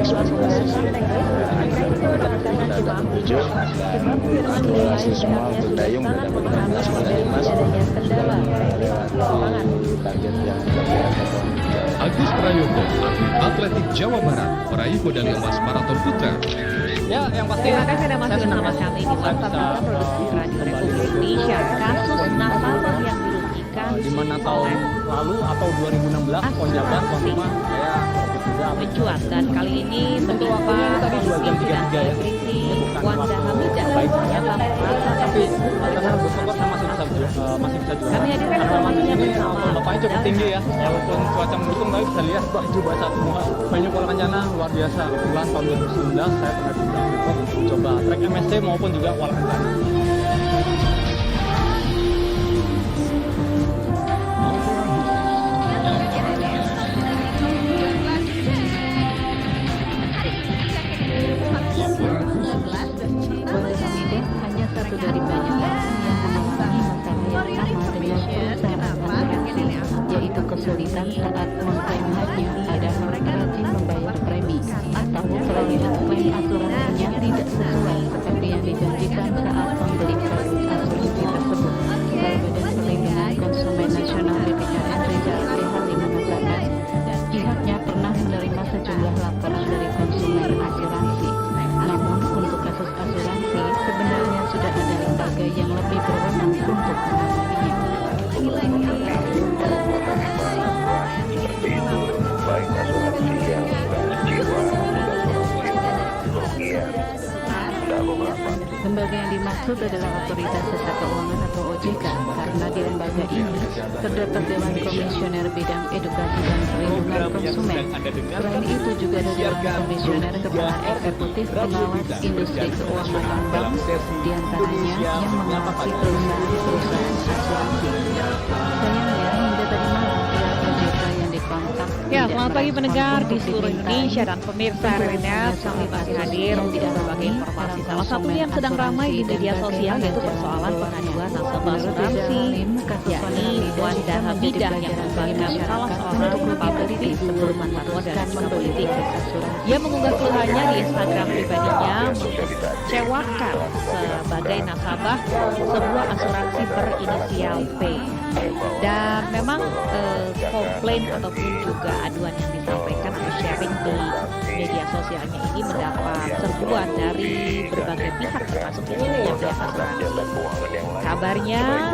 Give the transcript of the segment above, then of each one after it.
mahasiswa semua berdayung mendapatkan medali emas target yang Agus Prayogo, atlet atletik Jawa Barat, meraih medali emas maraton putra. Ya, yang pasti. Terima kasih Anda masih bersama kami di Platform Produksi Radio Republik Indonesia. Kasus nasabah yang dirugikan Di mana tahun lalu atau 2016 Konjabar Konuma saya sudah mencuat, dan kali ini menimpa tadi 2 jam 33 ya. Wanda Hamidah ternyata merasa Tapi karena bersyukur saya masih bisa juara. Kami hadirkan informasinya bersama. Bapaknya cukup tinggi ya, walaupun cuaca mendukung tapi bisa lihat baju basah semua. Banyak pola kencana luar biasa. Kebetulan tahun 2019 saya pernah diundang untuk coba trek MSC maupun juga pola kencana. Hanya satu dari banyak orang yang mengalami masalah yang sama dengan perusahaan asuransi, yaitu kesulitan saat mengklaim haji, padahal rajin membayar premi atau terlihat klaim asuransinya tidak sesuai seperti yang dijanjikan saat membeli produk asuransi tersebut. Kepala Badan Perlindungan Konsumen Nasional BPKN Reza Halim mengatakan pihaknya pernah menerima sejumlah laporan dari konsumen asuransi. Namun untuk kasus asuransi sebenarnya sudah ada lembaga yang lebih berwenang untuk menanganinya. baik asuransi yang jiwa kerugian ada beberapa. Lembaga yang dimaksud adalah Otoritas Jasa Keuangan atau OJK, karena di lembaga ini terdapat Dewan Komisioner Bidang Edukasi dan Perlindungan Konsumen. Selain itu juga ada Dewan Komisioner Kepala Eksekutif Pengawas Industri Keuangan dan Bank, diantaranya yang mengawasi perusahaan asuransi. Sayangnya hingga tadi malam pihak OJK yang dikontak Ya, tidak selamat pagi merespon pendengar di untuk seluruh dimintai Indonesia dan pemirsa RNS. Kami masih hadir untuk berbagai informasi. Salah satunya yang sedang ramai di media sosial yaitu persoalan pengaduan nasabah asuransi, yakni Wanda Hamidah yang merupakan salah seorang publisi sebelum fatwa dan sikap politik. Ia mengunggah keluhannya di Instagram pribadinya mengecewakan sebagai nasabah sebuah asuransi berinisial P. Dan memang komplain ataupun juga aduan yang disampaikan atau sharing di media sosialnya ini mendapat serbuan dari berbagai pihak, termasuk tentunya pihak asuransi. Kabarnya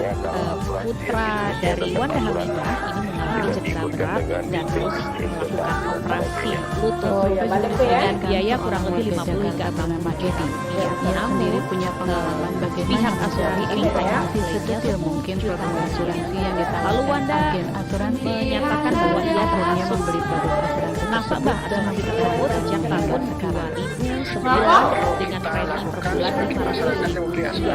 putra dari Wanda Hamidah ini mengalami cedera berat dan terus melakukan operasi lutut dengan biaya kurang lebih 50 hingga 60 juta. Namun punya pengalaman bagaimana pihak asuransi informasi sedetail mungkin produk asuransi yang ditangani Lalu Wanda agen asuransi menyatakan bahwa ia akhirnya termasuk membeli produk asuransi nasabah asuransi tersebut sejak tahun 2009 dengan premi per bulan 500.000.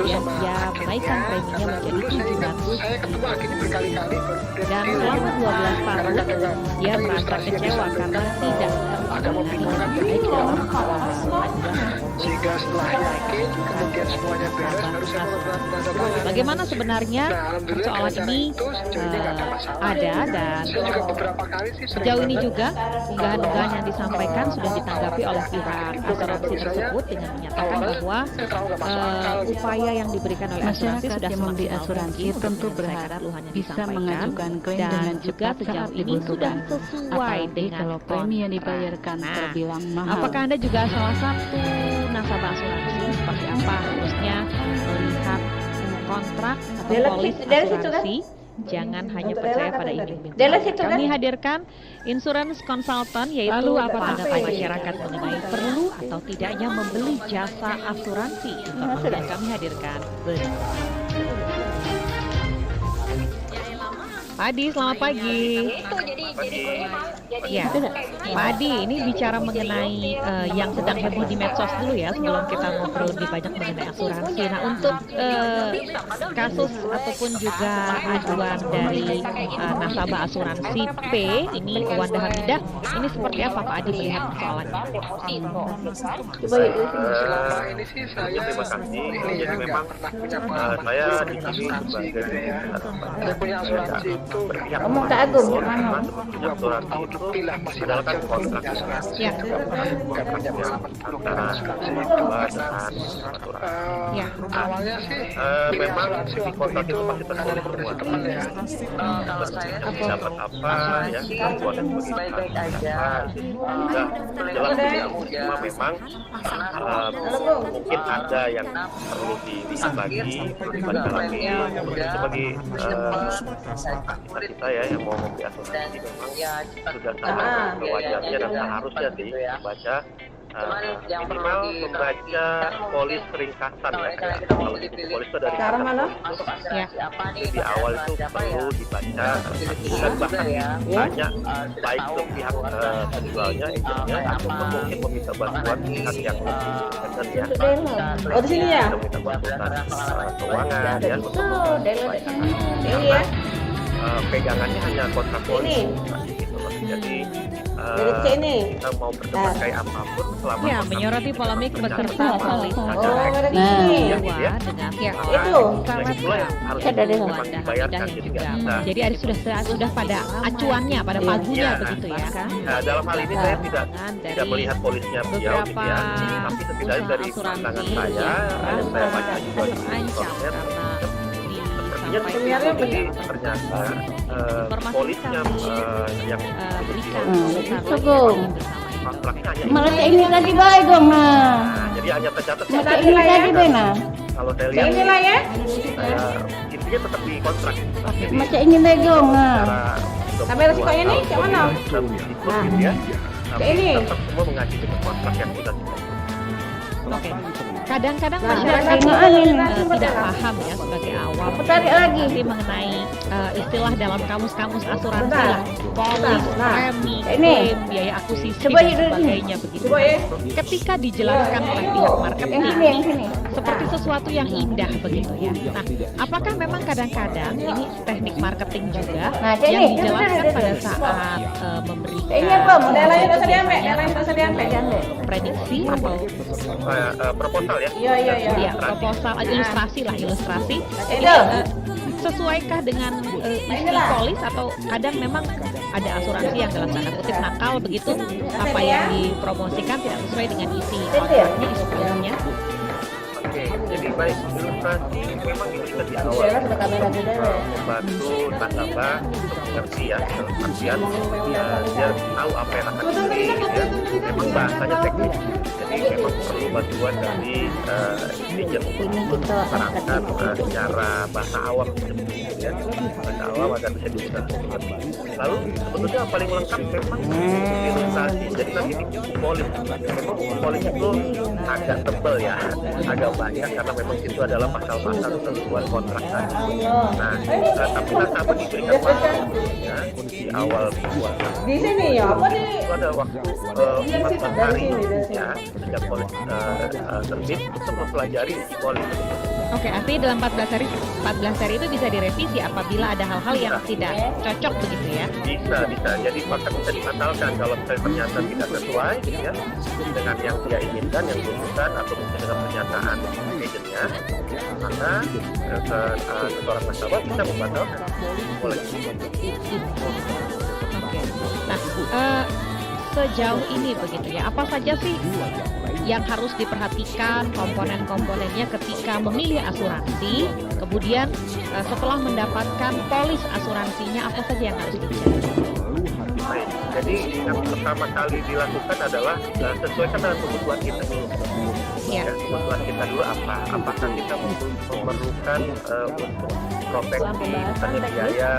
Yang ia menaikkan preminya menjadi 700.000. Dan selama 12 tahun ia merasa kecewa karena tidak baik dalam Sehingga setelah yakin kemudian semuanya beres baru saya menandatangani. Bagaimana sebenarnya persoalan ini ada, dan sejauh ini juga unggahan-unggahan yang disampaikan sudah ditanggapi oleh pihak asuransi tersebut dengan menyatakan bahwa upaya yang diberikan oleh asuransi masyarakat sudah yang membeli semaksimal asuransi mungkin tentu untuk berharap menyelesaikan keluhan yang bisa disampaikan, mengajukan klaim dan dengan juga cepat sejauh saat ini sudah dibutuhkan. sesuai Apalagi dengan kalau premi yang kontrak. dibayarkan Nah, terbilang mahal. apakah Anda juga salah satu nasabah asuransi? Seperti apa harusnya melihat kontrak atau polis asuransi? Jangan hanya percaya pada iming-iming. Kami hadirkan insurance consultant, yaitu Lalu apa pandangan masyarakat mengenai perlu atau tidaknya membeli jasa asuransi. Informasi yang kami hadirkan berikut. Pak Adi, selamat pagi. Ya, Pak Adi, ini bicara mengenai yang sedang heboh di medsos dulu ya, sebelum kita ngobrol lebih banyak mengenai asuransi. Nah, untuk kasus ataupun juga aduan dari nasabah asuransi P, ini Wanda Hamidah, ini seperti apa Pak Adi melihat persoalan ini? Ini sih saya ini ya nggak pernah punya pengalaman saya dengan asuransi gitu ya. Saya punya asuransi itu ngomong ke Agung memang 20 tahun lebih lah masih adalah kan lancar kontrak asuransi Ya. juga nggak punya pengalaman buruk dengan asuransi itu nasabah karena dengan asuransi. Ya. awalnya sih pilih Memang asuransi di waktu kontrak itu itu pasti karena tertulis rekomendasi semua. teman ya. Dapat apa ya, kebutuhan sebagai apa, sudah jelas tidak. Cuma memang mungkin ada yang perlu dilihat lagi, dibaca lagi. Kemudian sebagai kita ya yang mau membeli asuransi memang sudah sangat wajarnya dan seharusnya sih membaca minimal membaca polis ringkasan ya, kayak kalau di polis itu dari Sekarang mana? Ya. di awal itu perlu dibaca dan bahkan ditanya baik ke pihak penjualnya, agentnya ataupun mungkin meminta bantuan pihak yang independen ya. Oh, di sini ya? Meminta bantuan keuangan ya untuk Ini ya? pegangannya hanya kontrak polis gitu loh. Jadi Dari sini. kita mau berdebat kayak apapun selama Ya, kontrak menyoroti itu polemik berjalan. peserta polis Oh, Ada dari Nah, sini. iya, kedua ya. dengan pihak Itu. Yang itulah yang harus Dari memang Wanda dibayarkan, Hamidah jadi juga. nggak bisa. Jadi ada sudah pada acuannya, pada pagunya Iya. begitu ya. Nah, dalam hal ini saya tidak Dari melihat polisnya beliau gitu ya, beberapa tapi setidaknya dari asuransi pandangan saya yang saya baca juga di terancam sosmed, karena sepertinya disampaikan jadi ternyata polisnya yang berikan Sugeng. kontraknya hanya Malah cek ini lagi baik dong, nah. Nah, jadi hanya tercatat Malah cek ini lagi bena. kalau saya lihat Ini lah ya. intinya tetap di kontrak. Jadi Macam ini lagi dong, nah. secara Sampai resikonya nih, kayak mana? ikut gitu ya. Tapi ini. tetap semua mengacu dengan kontrak yang sudah kita. Oke. Kadang-kadang Nah, masyarakat nah, tidak paham ya sebagai awam. Aku tarik lagi. Jadi mengenai istilah dalam kamus-kamus asuransi lah, polis, Nah, premi, ini. klaim, biaya akuisisi Coba dan yuk dulu sebagainya begitu. Coba ya. Ketika dijelaskan oleh pihak marketing Yang sini, yang sini. seperti sesuatu yang indah begitu ya. Nah, apakah memang kadang-kadang ini teknik marketing juga Nah, yang ini, dijelaskan ini, pada ini. saat memberikan Ini apa? Modelnya dosa diambil, modelnya dosa diambil. prediksi atau Proposal ya. Iya, iya, iya. ya proposal ilustrasi lah ilustrasi ini Itu. sesuaikah dengan isi polis atau kadang memang ada asuransi yang dalam tanda kutip nakal begitu apa yang dipromosikan tidak sesuai dengan isi kontraknya isi polisnya. Oke, jadi baik ilustrasi memang itu sudah di awal membantu nasabah untuk mengerti ya dalam artian dia tahu apa yang akan dibeli ya. Memang bahasanya teknis, jadi memang perlu bantuan dari agent untuk menerangkan secara bahasa awam ya, bahasa awam agar bisa dimengerti. Lalu sebetulnya yang paling lengkap memang ilustrasi. Jadi nanti di buku polis, memang buku polis itu agak tebal ya, agak banyak karena memang itu adalah pasal-pasal ketentuan kontrak tadi. Nah, tapi nasabah diberikan waktu ya di awal bulan. Di sini ya, apa di? Itu ada waktu 14 hari ya sejak polis terbit untuk mempelajari isi polis. Oke, artinya dalam 14 hari itu bisa direvisi apabila ada hal-hal yang tidak cocok begitu ya. Bisa. Jadi maka bisa dibatalkan kalau ternyata tidak sesuai ya dengan yang dia inginkan, yang dibutuhkan atau mungkin dengan pernyataan agentnya, maka seorang nasabah bisa membatalkan polis. Oke. Nah, sejauh ini begitu ya, apa saja sih yang harus diperhatikan komponen-komponennya ketika memilih asuransi, kemudian setelah mendapatkan polis asuransinya apa saja yang harus dibicarakan? Baik, jadi yang pertama kali dilakukan adalah sesuaikan dengan kebutuhan kita dulu. Ya. Ya, kebutuhan kita dulu apa? Apakah kita memerlukan untuk proteksi, misalnya biaya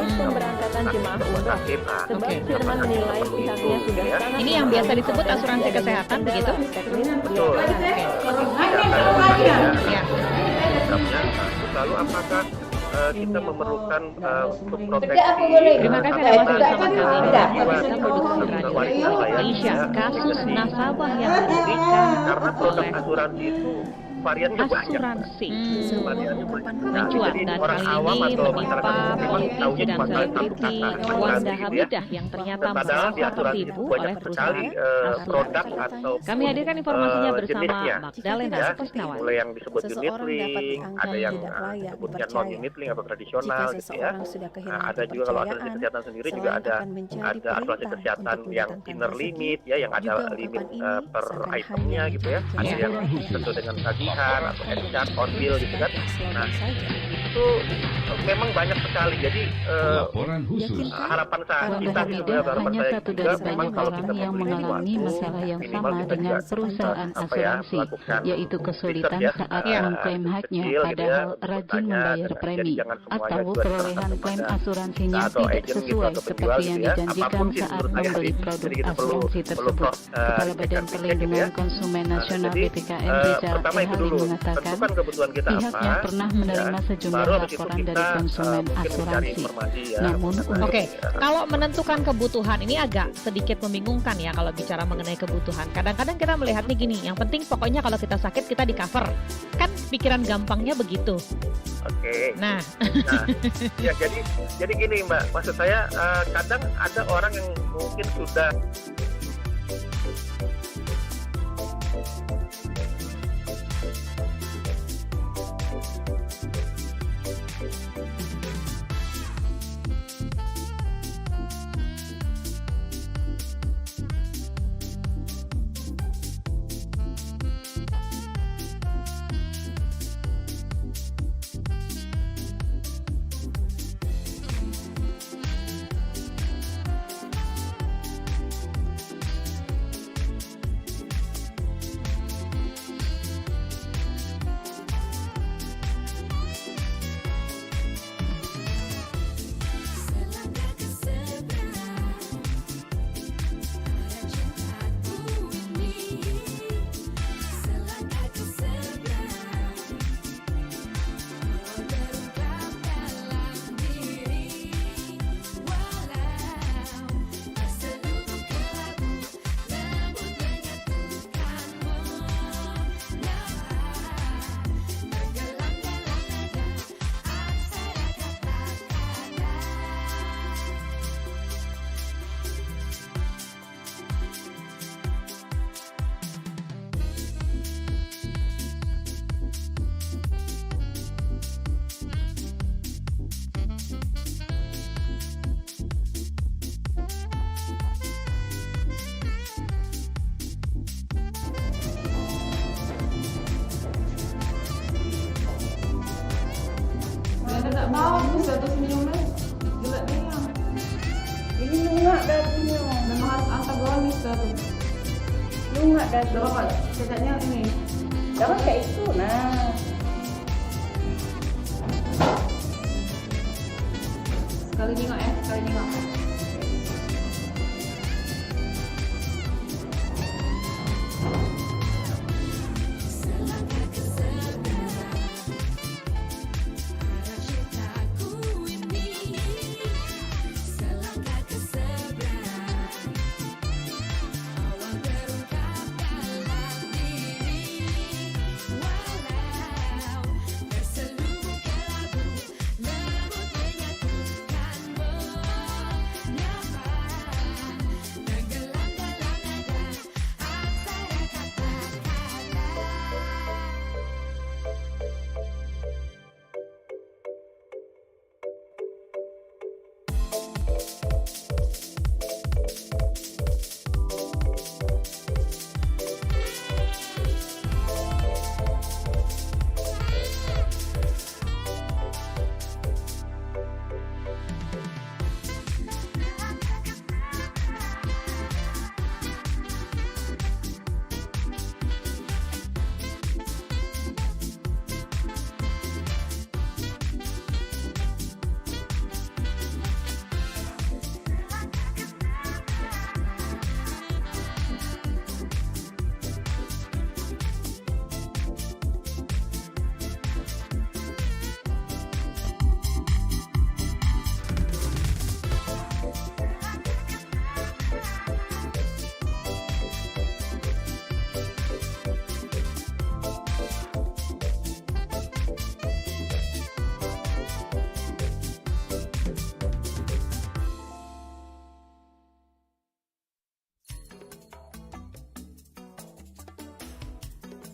pemberangkatan jemaah rumah sakit, Oke. Firman menilai pihaknya sudah ya. Ini yang biasa disebut asuransi kesehatan begitu? Betul. Ya. Lalu apakah kita memerlukan untuk proteksi? Terima kasih Anda masih bersama kami di Podcast Produksi Radio Indonesia. Kasus nasabah yang diberikan Karena produk oleh asuransi itu variannya banyak. asuransi. Variannya banyak sekali. Mencuat Jadi dan orang kali awam ini atau menimpa masyarakat memang politisi tahunya dan cuma salah satu selebriti kata Wanda asuransi gitu ya. Hamidah yang ternyata Padahal di merasa asuransi tertipu itu oleh banyak sekali perusahaan produk asuransi. atau Kami hadirkan informasinya bersama jenisnya. Magdalena Ya, Sukosnawan. mulai yang disebut unit Seseorang dapat link, dianggap ada yang tidak layak disebutnya dipercaya. non unit link atau Jika tradisional gitu ya. seseorang sudah kehilangan Ada juga kalau asuransi kepercayaan, kesehatan sendiri juga selain ada akan menjadi asuransi perintah kesehatan untuk yang mendatangkan inner rezeki, limit ya, yang ada juga limit ungkapan ini per seakan itemnya hanya gitu ya. Ada menjadi yang sebuah tentu dengan tagihan atau encart on bill gitu kan. Nah, saja. itu memang banyak sekali. Jadi Laporan khusus. harapan kita Wanda sih Hamidah sebenarnya, harapan hanya saya satu juga dari memang banyak kalau orang kita yang membeli mengalami sesuatu, masalah yang minimal sama kita dengan juga perusahaan apa ya, asuransi, melakukan yaitu kesulitan research ya, saat mengklaim haknya, kecil gitu ya, padahal untuk rajin bertanya, membayar dan premi, jadi jangan semuanya atau juga perolehan diserahkan klaim kepada asuransinya atau tidak agent gitu sesuai atau penjual seperti yang gitu ya. dijanjikan Apapun sih saat menurut saya membeli sih. produk Jadi kita perlu asuransi tersebut. Kepala Badan cek Perlindungan gitu ya. Konsumen Nasional Jadi, BPKN Rizal pertama itu Ehali dulu, mengatakan tentukan kebutuhan kita pihaknya apa, pernah menerima ya. sejumlah Baru habis itu laporan kita dari konsumen mungkin mencari asuransi. informasi ya. Namun untuk Oke, kalau menentukan kebutuhan ini agak sedikit membingungkan ya kalau bicara mengenai kebutuhan. Kadang-kadang kita melihatnya gini, yang penting pokoknya kalau kita sakit kita di cover. Kan pikiran gampangnya begitu. Oke. Nah, Nah, ya jadi gini Mbak, maksud saya kadang ada orang yang mungkin sudah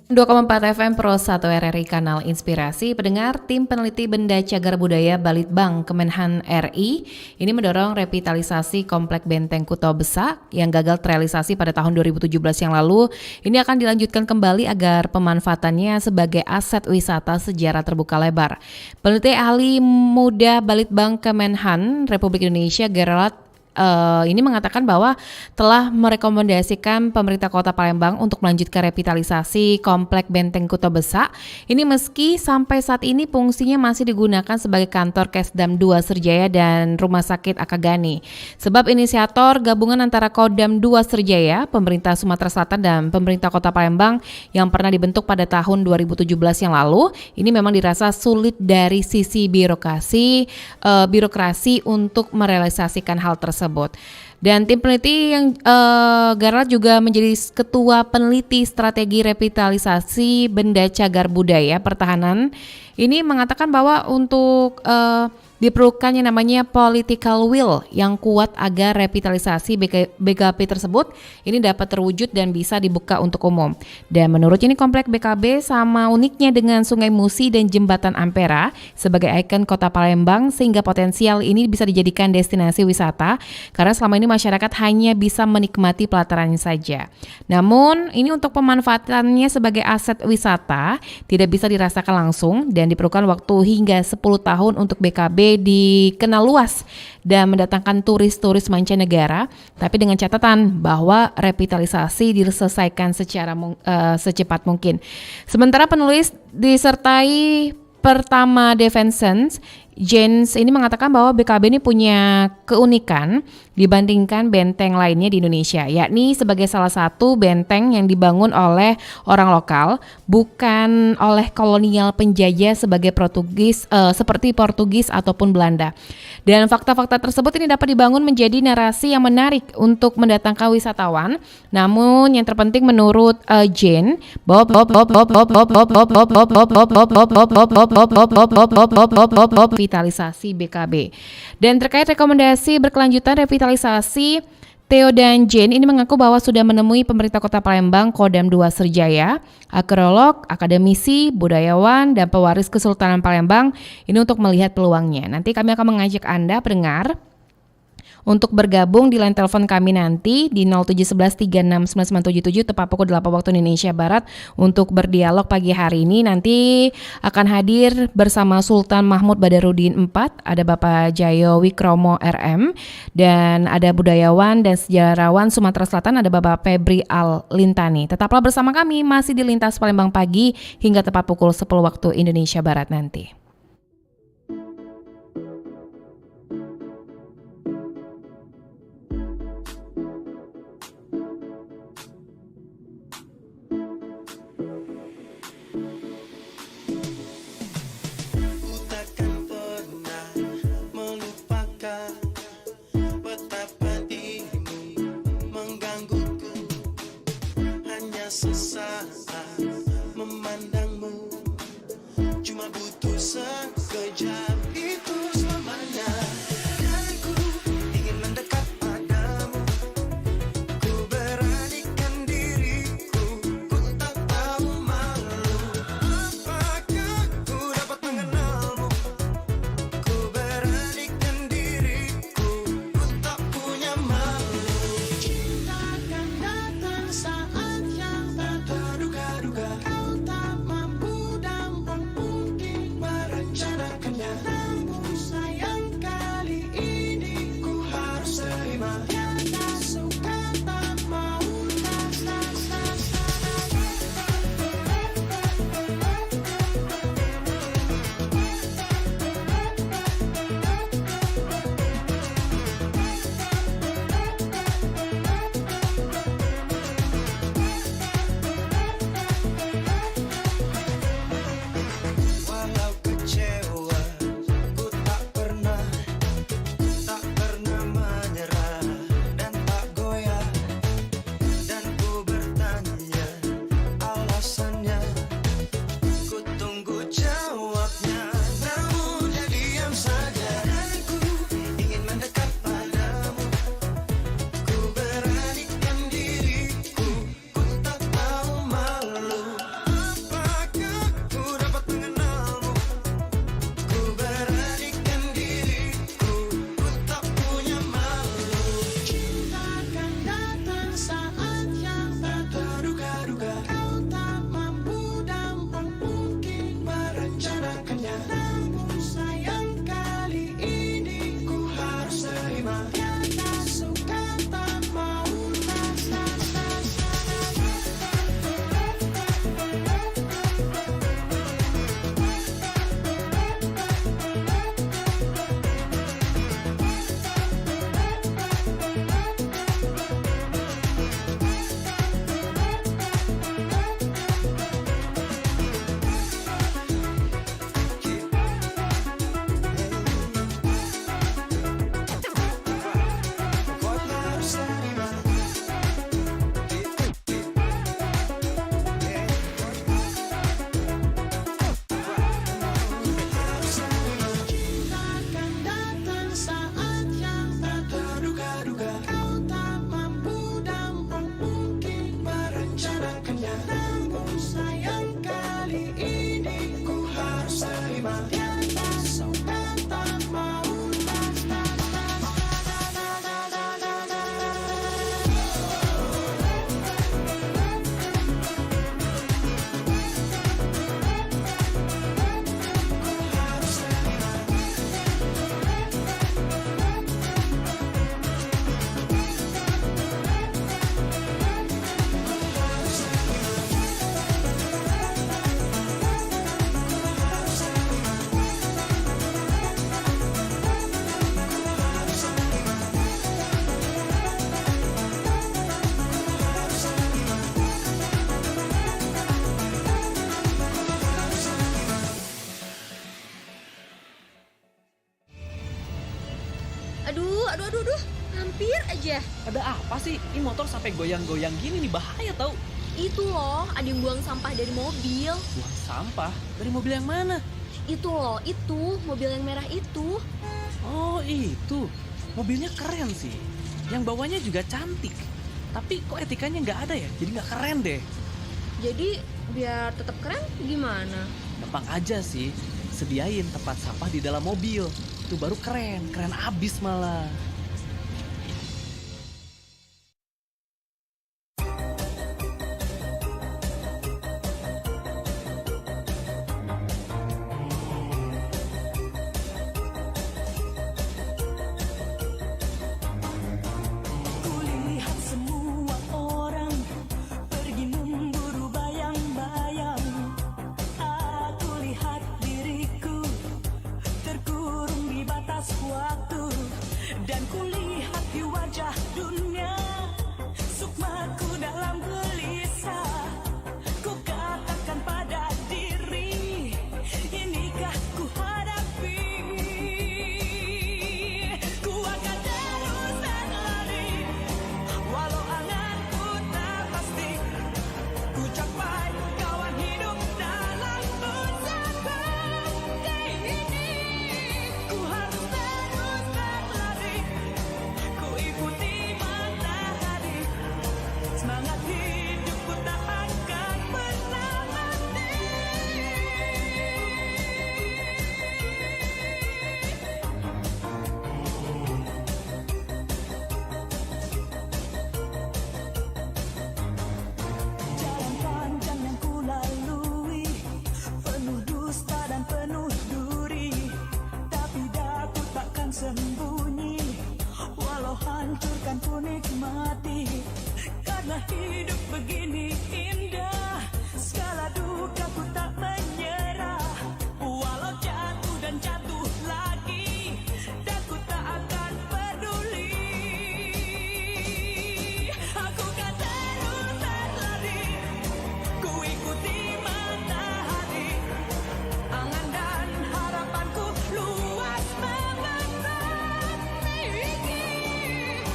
2,4 FM Pro 1 RRI Kanal Inspirasi. Pendengar, tim peneliti Benda Cagar Budaya Balitbang Kemenhan RI ini mendorong revitalisasi Komplek Benteng Kuto Besak yang gagal terrealisasi pada tahun 2017 yang lalu. Ini akan dilanjutkan kembali agar pemanfaatannya sebagai aset wisata sejarah terbuka lebar. Peneliti ahli muda Balitbang Kemenhan Republik Indonesia Gerald ini mengatakan bahwa telah merekomendasikan pemerintah Kota Palembang untuk melanjutkan revitalisasi Komplek Benteng Kuto Besak. Ini meski sampai saat ini fungsinya masih digunakan sebagai kantor Kesdam 2 Serjaya dan Rumah Sakit Akagani. Sebab inisiator gabungan antara Kodam 2 Serjaya, pemerintah Sumatera Selatan dan pemerintah Kota Palembang yang pernah dibentuk pada tahun 2017 yang lalu, ini memang dirasa sulit dari sisi birokrasi untuk merealisasikan hal tersebut. Dan tim peneliti yang Garlat juga menjadi ketua peneliti strategi revitalisasi Benda Cagar Budaya Pertahanan. Ini mengatakan bahwa untuk diperlukan yang namanya political will yang kuat agar revitalisasi BKP tersebut ini dapat terwujud dan bisa dibuka untuk umum. Dan menurut ini komplek BKB sama uniknya dengan Sungai Musi dan Jembatan Ampera sebagai ikon Kota Palembang, sehingga potensial ini bisa dijadikan destinasi wisata karena selama ini masyarakat hanya bisa menikmati pelatarannya saja. Namun ini untuk pemanfaatannya sebagai aset wisata tidak bisa dirasakan langsung dan diperlukan waktu hingga 10 tahun untuk BKB dikenal luas dan mendatangkan turis-turis mancanegara, tapi dengan catatan bahwa revitalisasi diselesaikan secara secepat mungkin. Sementara penulis disertai Pertama Defensens James ini mengatakan bahwa BKB ini punya keunikan dibandingkan benteng lainnya di Indonesia, yakni sebagai salah satu benteng yang dibangun oleh orang lokal, bukan oleh kolonial penjajah seperti Portugis ataupun Belanda. Dan fakta-fakta tersebut ini dapat dibangun menjadi narasi yang menarik untuk mendatangkan wisatawan. Namun yang terpenting menurut Jane bahwa revitalisasi BKB. Dan terkait rekomendasi berkelanjutan revitalisasi, Theo dan Jane ini mengaku bahwa sudah menemui pemerintah Kota Palembang, Kodam 2 Serjaya, arkeolog, akademisi, budayawan, dan pewaris Kesultanan Palembang ini untuk melihat peluangnya. Nanti kami akan mengajak Anda pendengar untuk bergabung di line telepon kami nanti di 0711369977 tepat pukul 8 waktu Indonesia Barat untuk berdialog pagi hari ini. Nanti akan hadir bersama Sultan Mahmud Badarudin IV, ada Bapak Jayo Wikromo RM, dan ada budayawan dan sejarawan Sumatera Selatan, ada Bapak Febri Al Lintani. Tetaplah bersama kami masih di Lintas Palembang Pagi hingga tepat pukul 10 waktu Indonesia Barat nanti. Sesaat memandangmu, cuma butuh deh. Ada apa sih? Ini motor sampai goyang-goyang gini nih, bahaya tau. Itu loh, ada yang buang sampah dari mobil. Buang sampah? Dari mobil yang mana? Itu loh, itu mobil yang merah itu. Oh itu, mobilnya keren sih. Yang bawahnya juga cantik. Tapi kok etikanya nggak ada ya? Jadi nggak keren deh. Jadi biar tetap keren gimana? Gampang aja sih, sediain tempat sampah di dalam mobil. Itu baru keren, keren abis malah. Kulihat semua orang pergi memburu bayang-bayang. Aku lihat diriku terkurung di batas waktu, dan kulihat di wajah dunia sukmaku dalam gelisah. Ku katakan pada diri, inikah ku hadapi? Ku akan terus berlari walau anganku tak pasti. Ku capai kawan hidup dalam seperti ini. Ku harus terus berlari, ku ikuti matahari. Semangat hidupku tak akan pernah mati. Jalan panjang yang ku lalui penuh dusta dan penuh duri, tapi daku takkan sembunyi walau hancurkan ku nikmati. Karena hidup begini indah, segala duka ku tak menyerah. Walau jatuh dan jatuh lagi, dan ku tak akan peduli. Aku kan terus berlari, ku ikuti matahari. Angan dan harapanku luas membentang tinggi,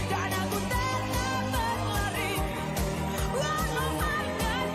dan aku tetap berlari walau angan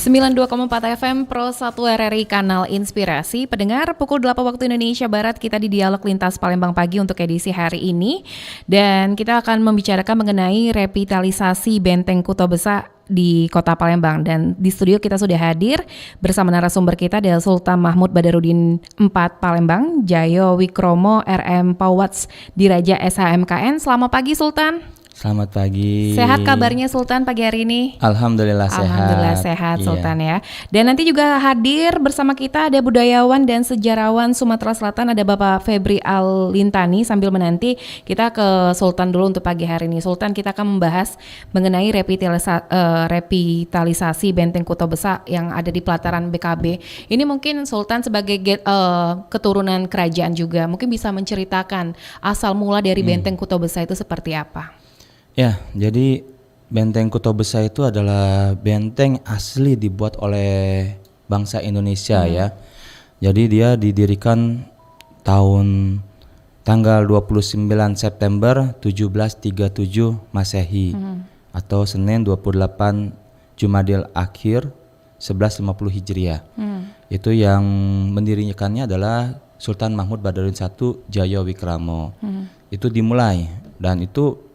92,4 FM Pro 1 RRI Kanal Inspirasi. Pendengar, pukul 8 waktu Indonesia Barat kita di Dialog Lintas Palembang Pagi untuk edisi hari ini. Dan kita akan membicarakan mengenai revitalisasi Benteng Kuto Besa di Kota Palembang. Dan di studio kita sudah hadir bersama narasumber kita adalah Sultan Mahmud Badarudin IV Palembang, Jayo Wikromo RM Pawats Diraja SHMKN. Selamat pagi Sultan. Selamat pagi. Sehat kabarnya Sultan pagi hari ini? Alhamdulillah sehat. Alhamdulillah sehat Iya. Sultan ya. Dan nanti juga hadir bersama kita ada budayawan dan sejarawan Sumatera Selatan, ada Bapak Febri Al-Lintani. Sambil menanti kita ke Sultan dulu untuk pagi hari ini. Sultan, kita akan membahas mengenai revitalisasi Benteng Kuto Besa yang ada di pelataran BKB. Ini mungkin Sultan sebagai keturunan kerajaan juga mungkin bisa menceritakan asal mula dari Benteng Kuto Besa itu seperti apa? Ya, jadi Benteng Kuto Besa itu adalah benteng asli dibuat oleh bangsa Indonesia ya. Jadi dia didirikan tanggal 29 September 1737 Masehi atau Senin 28 Jumadil Akhir 1150 Hijriah. Itu yang mendirikannya adalah Sultan Mahmud Badarudin I Jayo Wikromo. Itu dimulai dan itu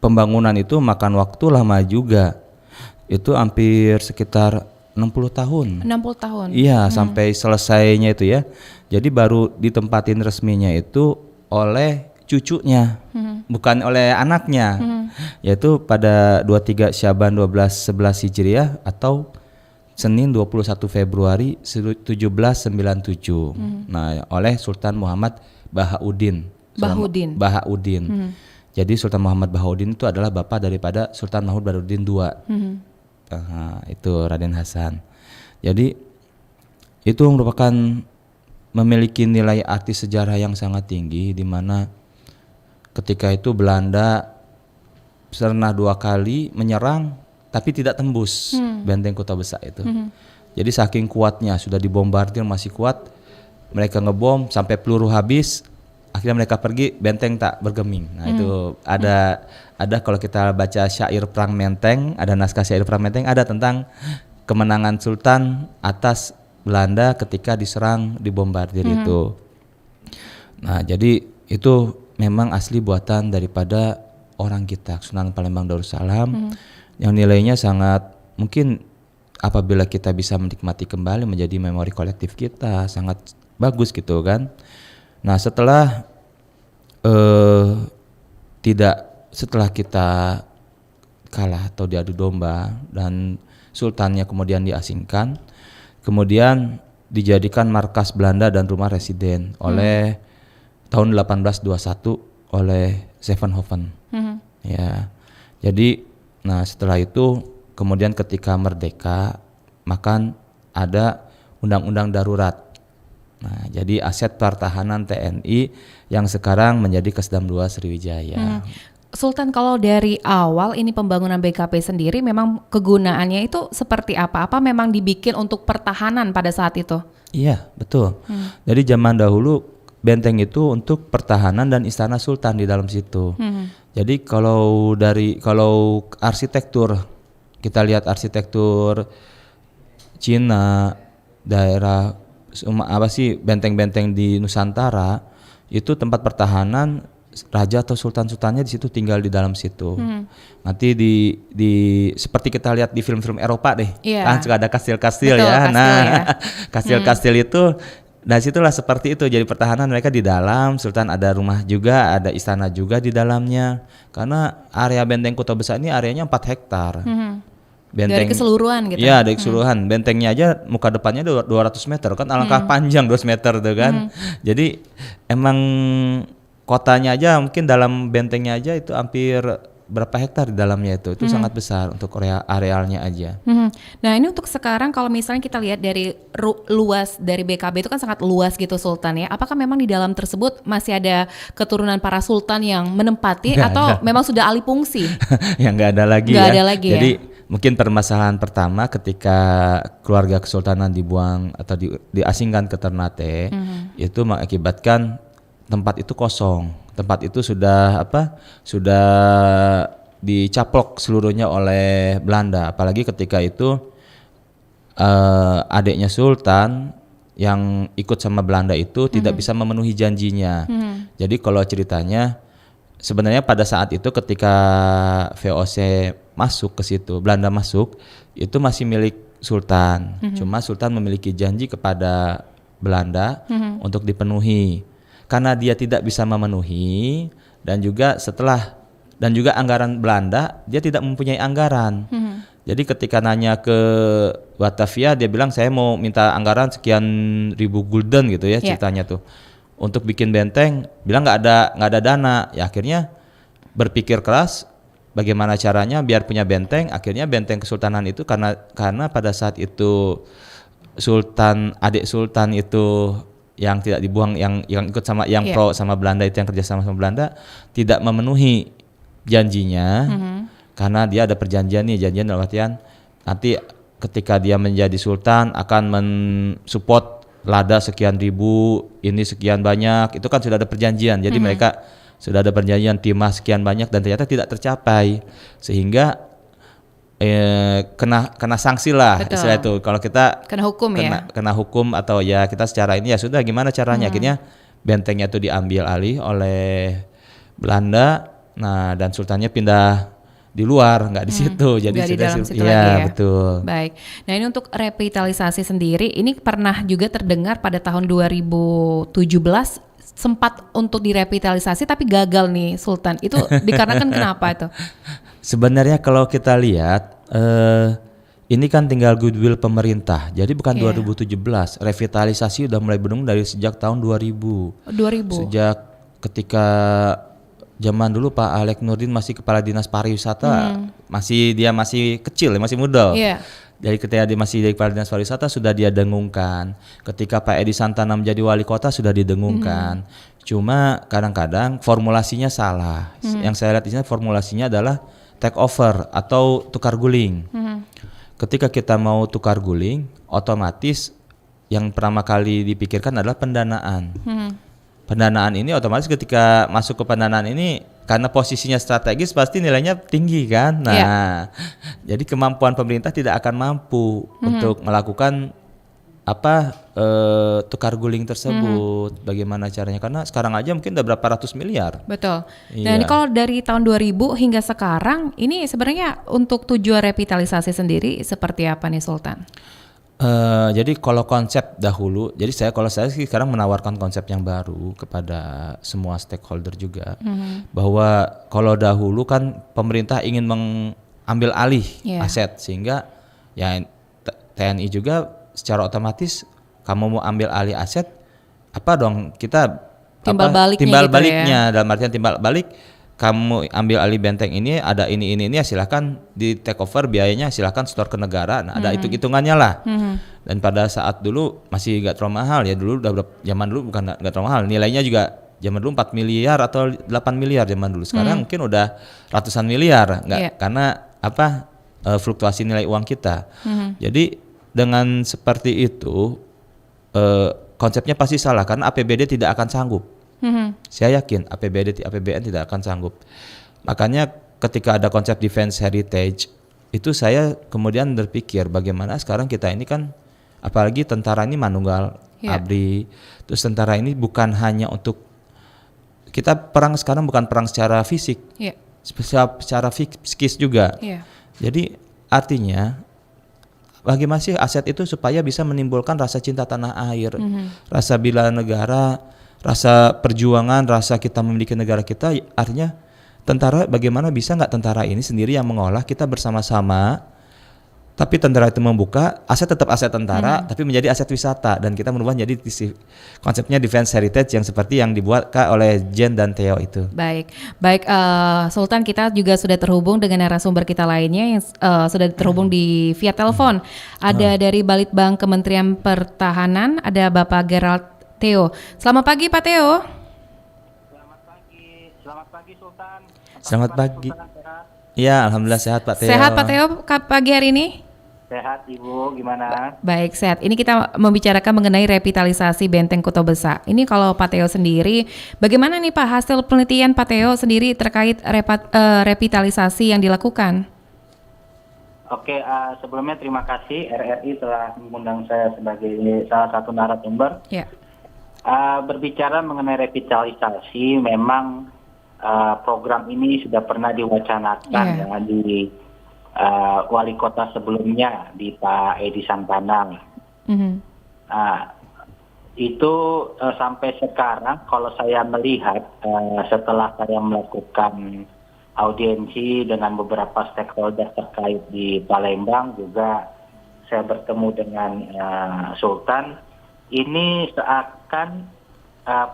pembangunan itu makan waktu lama juga. Itu hampir sekitar 60 tahun. 60 tahun. Iya, sampai selesainya itu ya. Jadi baru ditempatin resminya itu oleh cucunya, bukan oleh anaknya. Yaitu pada 23 Syaban 1211 Hijriah atau Senin 21 Februari 1797. Nah, oleh Sultan Muhammad Bahauddin. Bahauddin. Jadi Sultan Muhammad Bahauddin itu adalah bapak daripada Sultan Mahmud Badarudin II. Itu Raden Hasan. Jadi itu merupakan memiliki nilai arti sejarah yang sangat tinggi, di mana ketika itu Belanda pernah 2 kali menyerang tapi tidak tembus Benteng Kuto Besa itu. Jadi saking kuatnya, sudah dibombardir masih kuat, mereka ngebom sampai peluru habis. Akhirnya mereka pergi, benteng tak bergeming. Nah itu ada kalau kita baca syair Perang Menteng, ada naskah syair Perang Menteng, ada tentang kemenangan Sultan atas Belanda ketika diserang, dibombardir itu. Nah jadi itu memang asli buatan daripada orang kita, Sunan Palembang Darussalam, yang nilainya sangat mungkin apabila kita bisa menikmati kembali menjadi memori kolektif kita, sangat bagus gitu kan. Nah setelah setelah kita kalah atau diadu domba dan sultannya kemudian diasingkan, kemudian dijadikan markas Belanda dan rumah residen oleh tahun 1821 oleh Zevenhoven. Ya, jadi setelah itu kemudian ketika merdeka maka ada undang-undang darurat. Nah, jadi aset pertahanan TNI yang sekarang menjadi Kesdam 2 Sriwijaya. Sultan, kalau dari awal ini pembangunan BKP sendiri memang kegunaannya itu seperti apa? Apa memang dibikin untuk pertahanan pada saat itu? Iya, betul. Jadi zaman dahulu benteng itu untuk pertahanan dan istana sultan di dalam situ. Jadi kalau arsitektur, kita lihat arsitektur Cina, daerah benteng-benteng di Nusantara itu tempat pertahanan raja atau sultan-sultannya di situ tinggal di dalam situ. Nanti di seperti kita lihat di film-film Eropa deh, kan suka ada kastil-kastil ya. Kastil-kastil itu dari situlah seperti itu. Jadi pertahanan mereka di dalam, sultan ada rumah juga, ada istana juga di dalamnya. Karena area Benteng Kuto Besa ini areanya 4 hektar. Benteng, dari keseluruhan gitu. Iya, dari keseluruhan. Bentengnya aja muka depannya 200 meter kan, alangkah panjang 200 meter tuh kan. Jadi emang kotanya aja mungkin dalam bentengnya aja itu hampir berapa hektar di dalamnya itu sangat besar untuk arealnya aja. Nah ini untuk sekarang kalau misalnya kita lihat dari luas dari BKB itu kan sangat luas gitu Sultan ya. Apakah memang di dalam tersebut masih ada keturunan para sultan yang menempati atau memang sudah alih fungsi? Yang nggak ada lagi. Nggak ada lagi. Jadi mungkin permasalahan pertama ketika keluarga kesultanan dibuang atau diasingkan ke Ternate, itu mengakibatkan tempat itu kosong. Tempat itu sudah dicaplok seluruhnya oleh Belanda. Apalagi ketika itu adiknya Sultan yang ikut sama Belanda itu tidak bisa memenuhi janjinya. Jadi kalau ceritanya sebenarnya pada saat itu ketika VOC masuk ke situ, Belanda masuk, itu masih milik Sultan. Cuma Sultan memiliki janji kepada Belanda untuk dipenuhi. Karena dia tidak bisa memenuhi dan juga anggaran Belanda, dia tidak mempunyai anggaran. Jadi ketika nanya ke Batavia, dia bilang saya mau minta anggaran sekian ribu gulden gitu ya ceritanya tuh. Untuk bikin benteng, bilang nggak ada dana. Ya akhirnya berpikir keras bagaimana caranya biar punya benteng. Akhirnya benteng kesultanan itu karena pada saat itu adik Sultan itu yang tidak dibuang, yang ikut sama pro sama Belanda itu, yang kerja sama Belanda, tidak memenuhi janjinya. Karena dia ada perjanjian dalam artian nanti ketika dia menjadi sultan akan mensupport lada sekian ribu, ini sekian banyak, itu kan sudah ada perjanjian. Jadi mereka sudah ada perjanjian timah sekian banyak dan ternyata tidak tercapai, sehingga kena sanksi lah istilah itu. Kalau kita kena hukum atau ya kita secara ini ya sudah gimana caranya. Akhirnya bentengnya itu diambil alih oleh Belanda. Nah, dan sultannya pindah di luar, nggak di situ. Jadi di dalam situ ya, lagi ya. Betul. Baik. Nah, ini untuk revitalisasi sendiri, ini pernah juga terdengar pada tahun 2017 sempat untuk direvitalisasi tapi gagal nih Sultan. Itu dikarenakan kenapa itu? Sebenarnya kalau kita lihat ini kan tinggal goodwill pemerintah. Jadi bukan 2017, revitalisasi udah mulai berdengung dari sejak tahun 2000. Sejak ketika zaman dulu Pak Alek Nurdin masih kepala dinas pariwisata, dia masih kecil, masih muda. Jadi ketika dia masih dari kepala dinas pariwisata sudah dia dengungkan. Ketika Pak Edi Santana menjadi wali kota sudah didengungkan. Cuma kadang-kadang formulasinya salah. Yang saya lihat di sini formulasinya adalah take over atau tukar guling. Ketika kita mau tukar guling, otomatis yang pertama kali dipikirkan adalah pendanaan. Pendanaan ini otomatis ketika masuk ke pendanaan ini karena posisinya strategis pasti nilainya tinggi kan. Nah, jadi kemampuan pemerintah tidak akan mampu untuk melakukan tukar guling tersebut. Bagaimana caranya? Karena sekarang aja mungkin udah berapa ratus miliar. Betul. Nah, ini kalau dari tahun 2000 hingga sekarang ini sebenarnya untuk tujuan revitalisasi sendiri seperti apa nih Sultan? Jadi kalau konsep dahulu, jadi kalau saya sih sekarang menawarkan konsep yang baru kepada semua stakeholder juga, bahwa kalau dahulu kan pemerintah ingin mengambil alih aset, sehingga ya TNI juga secara otomatis kamu mau ambil alih aset, apa dong kita timbal baliknya dalam artian timbal balik. Kamu ambil alih benteng ini, ada ini ya silahkan di take over, biayanya silahkan store ke negara. Nah, ada hitung-hitungannya lah. Dan pada saat dulu masih gak terlalu mahal ya, dulu zaman dulu bukan gak terlalu mahal, nilainya juga zaman dulu 4 miliar atau 8 miliar zaman dulu. Sekarang mungkin udah ratusan miliar, karena fluktuasi nilai uang kita. Jadi dengan seperti itu konsepnya pasti salah karena APBD tidak akan sanggup. Saya yakin APBN tidak akan sanggup. Makanya ketika ada konsep defense heritage itu saya kemudian berpikir bagaimana sekarang kita ini kan apalagi tentara ini Manunggal ABRI, terus tentara ini bukan hanya untuk kita perang sekarang, bukan perang secara fisik, secara psikis juga. Jadi artinya bagaimana sih aset itu supaya bisa menimbulkan rasa cinta tanah air, rasa bela negara, rasa perjuangan, rasa kita memiliki negara kita. Artinya tentara, bagaimana bisa nggak tentara ini sendiri yang mengolah, kita bersama-sama, tapi tentara itu membuka aset, tetap aset tentara, tapi menjadi aset wisata, dan kita merubah jadi konsepnya defense heritage yang seperti yang dibuat oleh Jen dan Theo itu. Baik, Sultan, kita juga sudah terhubung dengan narasumber kita lainnya yang sudah terhubung di via telepon. Ada dari Balitbang Kementerian Pertahanan, ada Bapak Gerald Theo. Selamat pagi Pak Theo. Selamat pagi Sultan. Selamat pagi. Ya, alhamdulillah sehat Pak Theo. Sehat Pak Theo pagi hari ini? Sehat Ibu, gimana? Baik, sehat. Ini kita membicarakan mengenai revitalisasi Benteng Kota Besar. Ini kalau Pak Theo sendiri, bagaimana nih Pak hasil penelitian Pak Theo sendiri terkait revitalisasi yang dilakukan? Oke, sebelumnya terima kasih RRI telah mengundang saya sebagai salah satu narasumber. Ya. Berbicara mengenai revitalisasi, memang program ini sudah pernah diwacanakan ya, di wali kota sebelumnya, di Pak Edi Santana. Itu sampai sekarang kalau saya melihat setelah saya melakukan audiensi dengan beberapa stakeholder terkait di Palembang, juga saya bertemu dengan Sultan, ini seakan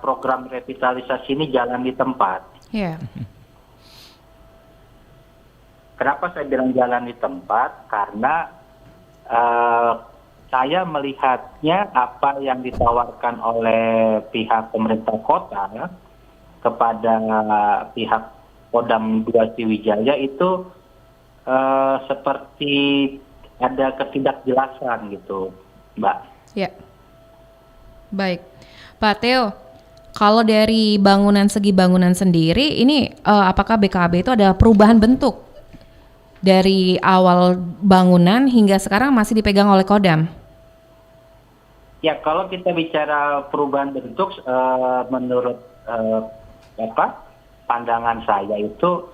program revitalisasi ini jalan di tempat. Kenapa saya bilang jalan di tempat? Karena saya melihatnya apa yang ditawarkan oleh pihak pemerintah kota kepada pihak Kodam 2 Sriwijaya itu seperti ada ketidakjelasan gitu, Mbak. Ya. Baik. Pak Theo, kalau dari segi bangunan sendiri, ini apakah BKB itu ada perubahan bentuk dari awal bangunan hingga sekarang masih dipegang oleh Kodam? Ya, kalau kita bicara perubahan bentuk, menurut pandangan saya itu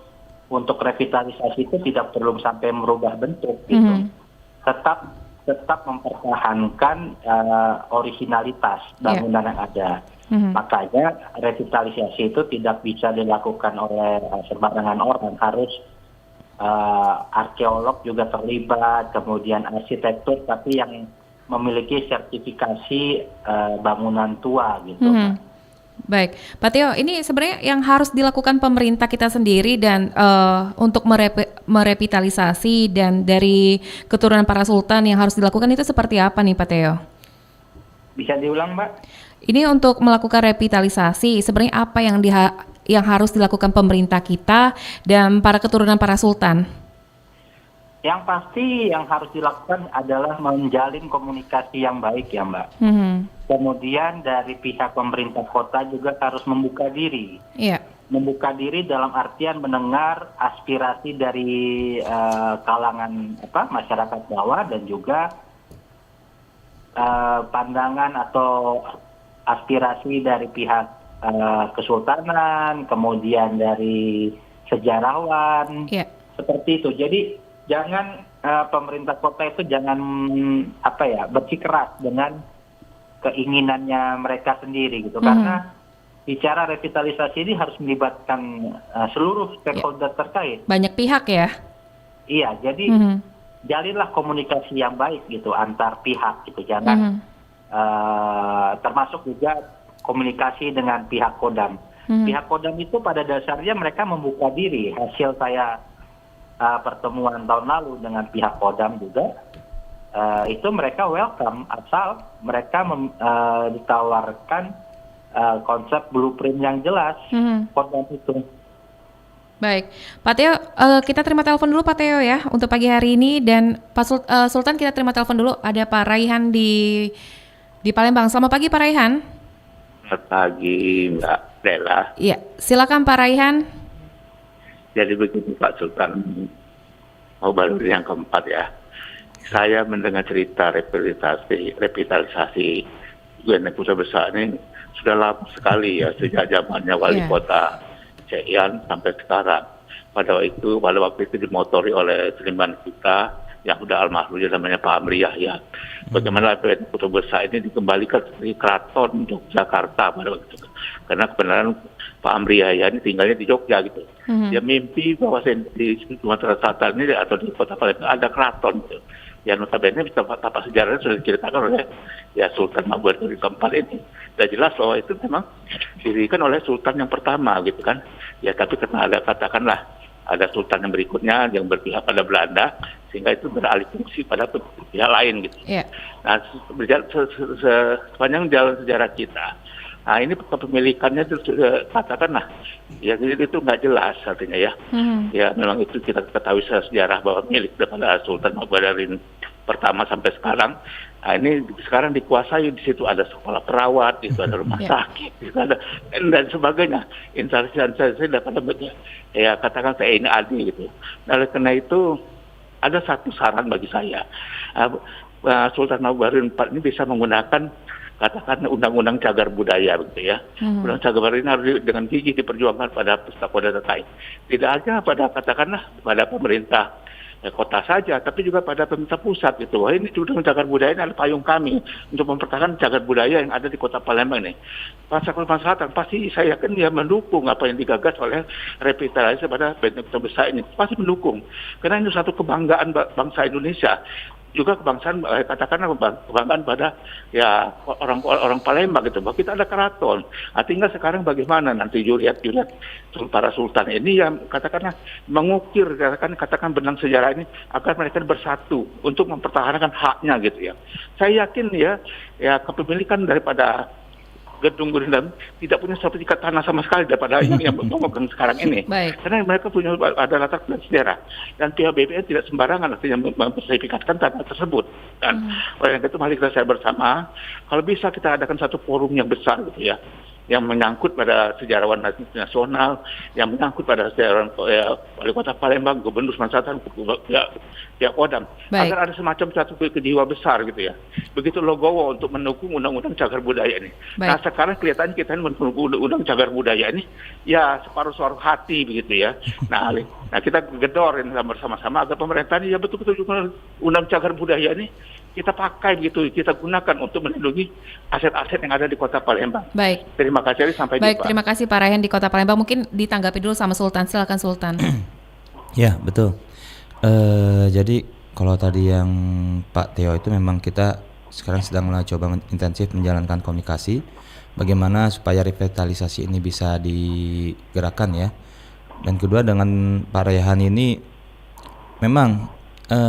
untuk revitalisasi itu tidak perlu sampai merubah bentuk gitu. Tetap mempertahankan originalitas bangunan yang ada. Makanya revitalisasi itu tidak bisa dilakukan oleh sembarangan orang, harus arkeolog juga terlibat, kemudian arsitektur, tapi yang memiliki sertifikasi bangunan tua gitu. Baik, Pak Theo, ini sebenarnya yang harus dilakukan pemerintah kita sendiri dan untuk merevitalisasi dan dari keturunan para sultan yang harus dilakukan itu seperti apa nih Pak Theo? Bisa diulang, Mbak? Ini untuk melakukan revitalisasi, sebenarnya apa yang harus dilakukan pemerintah kita dan para keturunan para sultan? Yang pasti yang harus dilakukan adalah menjalin komunikasi yang baik ya, Mbak. Kemudian dari pihak pemerintah kota juga harus membuka diri. Membuka diri dalam artian mendengar aspirasi dari kalangan masyarakat bawah dan juga pandangan atau aspirasi dari pihak kesultanan, kemudian dari sejarawan, seperti itu. Jadi jangan pemerintah kota itu jangan bersikeras dengan keinginannya mereka sendiri gitu, karena bicara revitalisasi ini harus melibatkan seluruh stakeholder terkait. Banyak pihak ya? Iya, jadi jalinlah komunikasi yang baik gitu antar pihak gitu, jangan termasuk juga komunikasi dengan pihak Kodam. Pihak Kodam itu pada dasarnya mereka membuka diri. Hasil saya pertemuan tahun lalu dengan pihak Kodam juga, itu mereka welcome asal mereka ditawarkan konsep blueprint yang jelas. Kodam itu. Baik, Pak Theo, kita terima telepon dulu Pak Theo ya untuk pagi hari ini, dan Pak Sultan kita terima telepon dulu. Ada Pak Raihan di Palembang. Selamat pagi Pak Raihan. Selamat pagi Mbak Dela. Iya, silakan Pak Raihan. Jadi begitu Pak Sultan, mau baru yang keempat ya. Saya mendengar cerita revitalisasi UNED Pusat Besar ini sudah lama sekali ya, sejak zamannya wali kota Ceyan sampai sekarang. Pada waktu itu dimotori oleh seniman kita yang sudah almarhum namanya Pak Amri Yahya. Bagaimana UNED Pusat Besar ini dikembalikan sebagai keraton Yogyakarta pada waktu itu. Karena kebenaran Pak Amri Yahya ini tinggalnya di Jogja gitu. Dia mimpi bahwa di Sumatera Selatan ini atau di kota Palembang ada keraton gitu. Yang notabene betapa sejarahnya sudah diceritakan oleh Sultan Mahmud keempat ini. Sudah jelas bahwa itu memang didirikan oleh Sultan yang pertama gitu kan. Ya tapi karena ada katakanlah ada Sultan yang berikutnya yang berpihak pada Belanda, sehingga itu beralih fungsi pada pihak lain gitu. Nah sepanjang jalan sejarah kita, nah ini kepemilikannya itu katakanlah ya itu nggak jelas artinya ya. Ya memang itu kita ketahui sejarah bahwa milik daripada Sultan Mahmud pertama sampai sekarang. Nah ini sekarang dikuasai, di situ ada sekolah perawat, itu ada rumah sakit, itu ada dan sebagainya. Instansi daripada ya katakan TNI AD gitu. Nah oleh karena itu ada satu saran bagi saya. Sultan Baharudin IV ini bisa menggunakan katakan undang-undang cagar budaya begitu ya. Undang cagar budaya ini harus dengan gigih diperjuangkan pada stakeholder terkait. Tidak hanya pada katakanlah pada pemerintah kota saja, tapi juga pada pemerintah pusat gitu. Wah, ini undang cagar budaya ini adalah payung kami untuk mempertahankan cagar budaya yang ada di Kota Palembang ini. Masyarakat Selatan pasti saya yakin dia mendukung apa yang digagas oleh revitalisasi pada benteng besar ini. Pasti mendukung. Karena ini satu kebanggaan bangsa Indonesia. Juga kebangsaan katakanlah kebanggaan pada ya orang Palembang gitu. Bahwa kita ada keraton. Tinggal sekarang bagaimana nanti juriat para sultan ini yang katakanlah mengukir katakan benang sejarah ini agar mereka bersatu untuk mempertahankan haknya gitu ya. Saya yakin ya kepemilikan daripada gedung Gurindam tidak punya sertifikat tanah sama sekali daripada ini yang memegang sekarang ini. Baik. Karena mereka punya ada latar belakang sejarah dan pihak BPN tidak sembarangan artinya mensertifikatkan tanah tersebut. Dan oleh itu mari kita share bersama, kalau bisa kita adakan satu forum yang besar gitu ya, yang menyangkut pada sejarawan nasional, yang menyangkut pada sejarawan wali kota Palembang, gubernur Sumatera Selatan, pihak Kodam, agar ada semacam satu kejiwa besar gitu ya. Begitu logowo untuk mendukung undang-undang cagar budaya ini. Nah sekarang kelihatannya kita mendukung undang cagar budaya ini ya separuh-separuh hati begitu ya. Nah kita gedorin bersama-sama agar pemerintah ini ya betul-betul undang cagar budaya ini kita pakai begitu, kita gunakan untuk melindungi aset-aset yang ada di Kota Palembang. Baik. Terima kasih, sampai Baik, jumpa. terima kasih Pak Rayhan di Kota Palembang. Mungkin ditanggapi dulu sama Sultan. Silakan Sultan. Ya, betul. Jadi kalau tadi yang Pak Theo itu memang kita sekarang sedang mulai coba intensif menjalankan komunikasi bagaimana supaya revitalisasi ini bisa digerakkan ya. Dan kedua dengan Pak Rayhan ini memang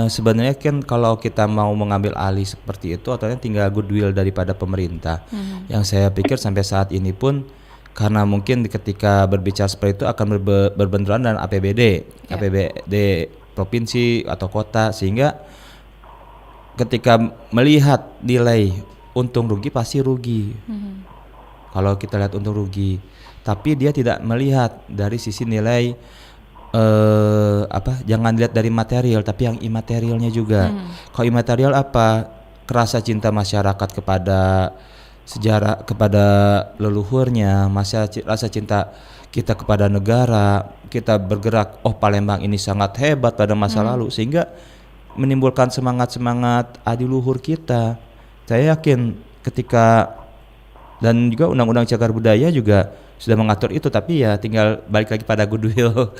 sebenarnya kan kalau kita mau mengambil alih seperti itu artinya tinggal goodwill daripada pemerintah. Yang saya pikir sampai saat ini pun karena mungkin ketika berbicara seperti itu akan berbenturan dengan APBD provinsi atau kota, sehingga ketika melihat nilai untung rugi pasti rugi. Kalau kita lihat untung rugi, tapi dia tidak melihat dari sisi nilai jangan lihat dari material tapi yang imaterialnya juga. Kalau imaterial apa? Rasa cinta masyarakat kepada sejarah, kepada leluhurnya, rasa cinta kita kepada negara, kita bergerak, Palembang ini sangat hebat pada masa lalu, sehingga menimbulkan semangat adiluhur kita. Saya yakin ketika, dan juga undang-undang cagar budaya juga sudah mengatur itu, tapi ya tinggal balik lagi pada goodwill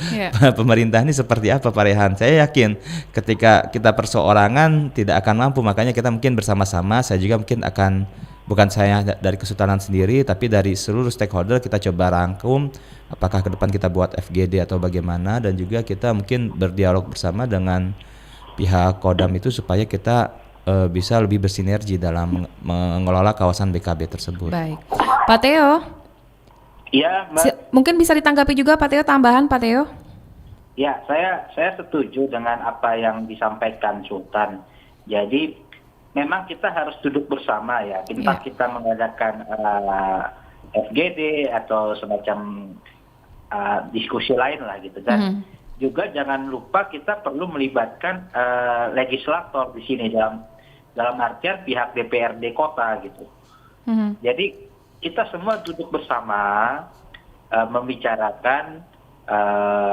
pemerintah ini seperti apa Pak Rehan. Saya yakin ketika kita perseorangan tidak akan mampu, makanya kita mungkin bersama-sama, saya juga mungkin akan, bukan saya dari Kesultanan sendiri, tapi dari seluruh stakeholder kita coba rangkum apakah ke depan kita buat FGD atau bagaimana, dan juga kita mungkin berdialog bersama dengan pihak Kodam itu supaya kita bisa lebih bersinergi dalam mengelola kawasan BKB tersebut. Baik, Pak Theo. Ya, mungkin bisa ditanggapi juga Pak Theo, tambahan Pak Theo. Ya, saya setuju dengan apa yang disampaikan Sultan. Jadi memang kita harus duduk bersama ya. Entah kita mengadakan FGD atau semacam diskusi lain lah gitu. Dan juga jangan lupa kita perlu melibatkan legislator di sini dalam artian pihak DPRD kota gitu. Jadi kita semua duduk bersama membicarakan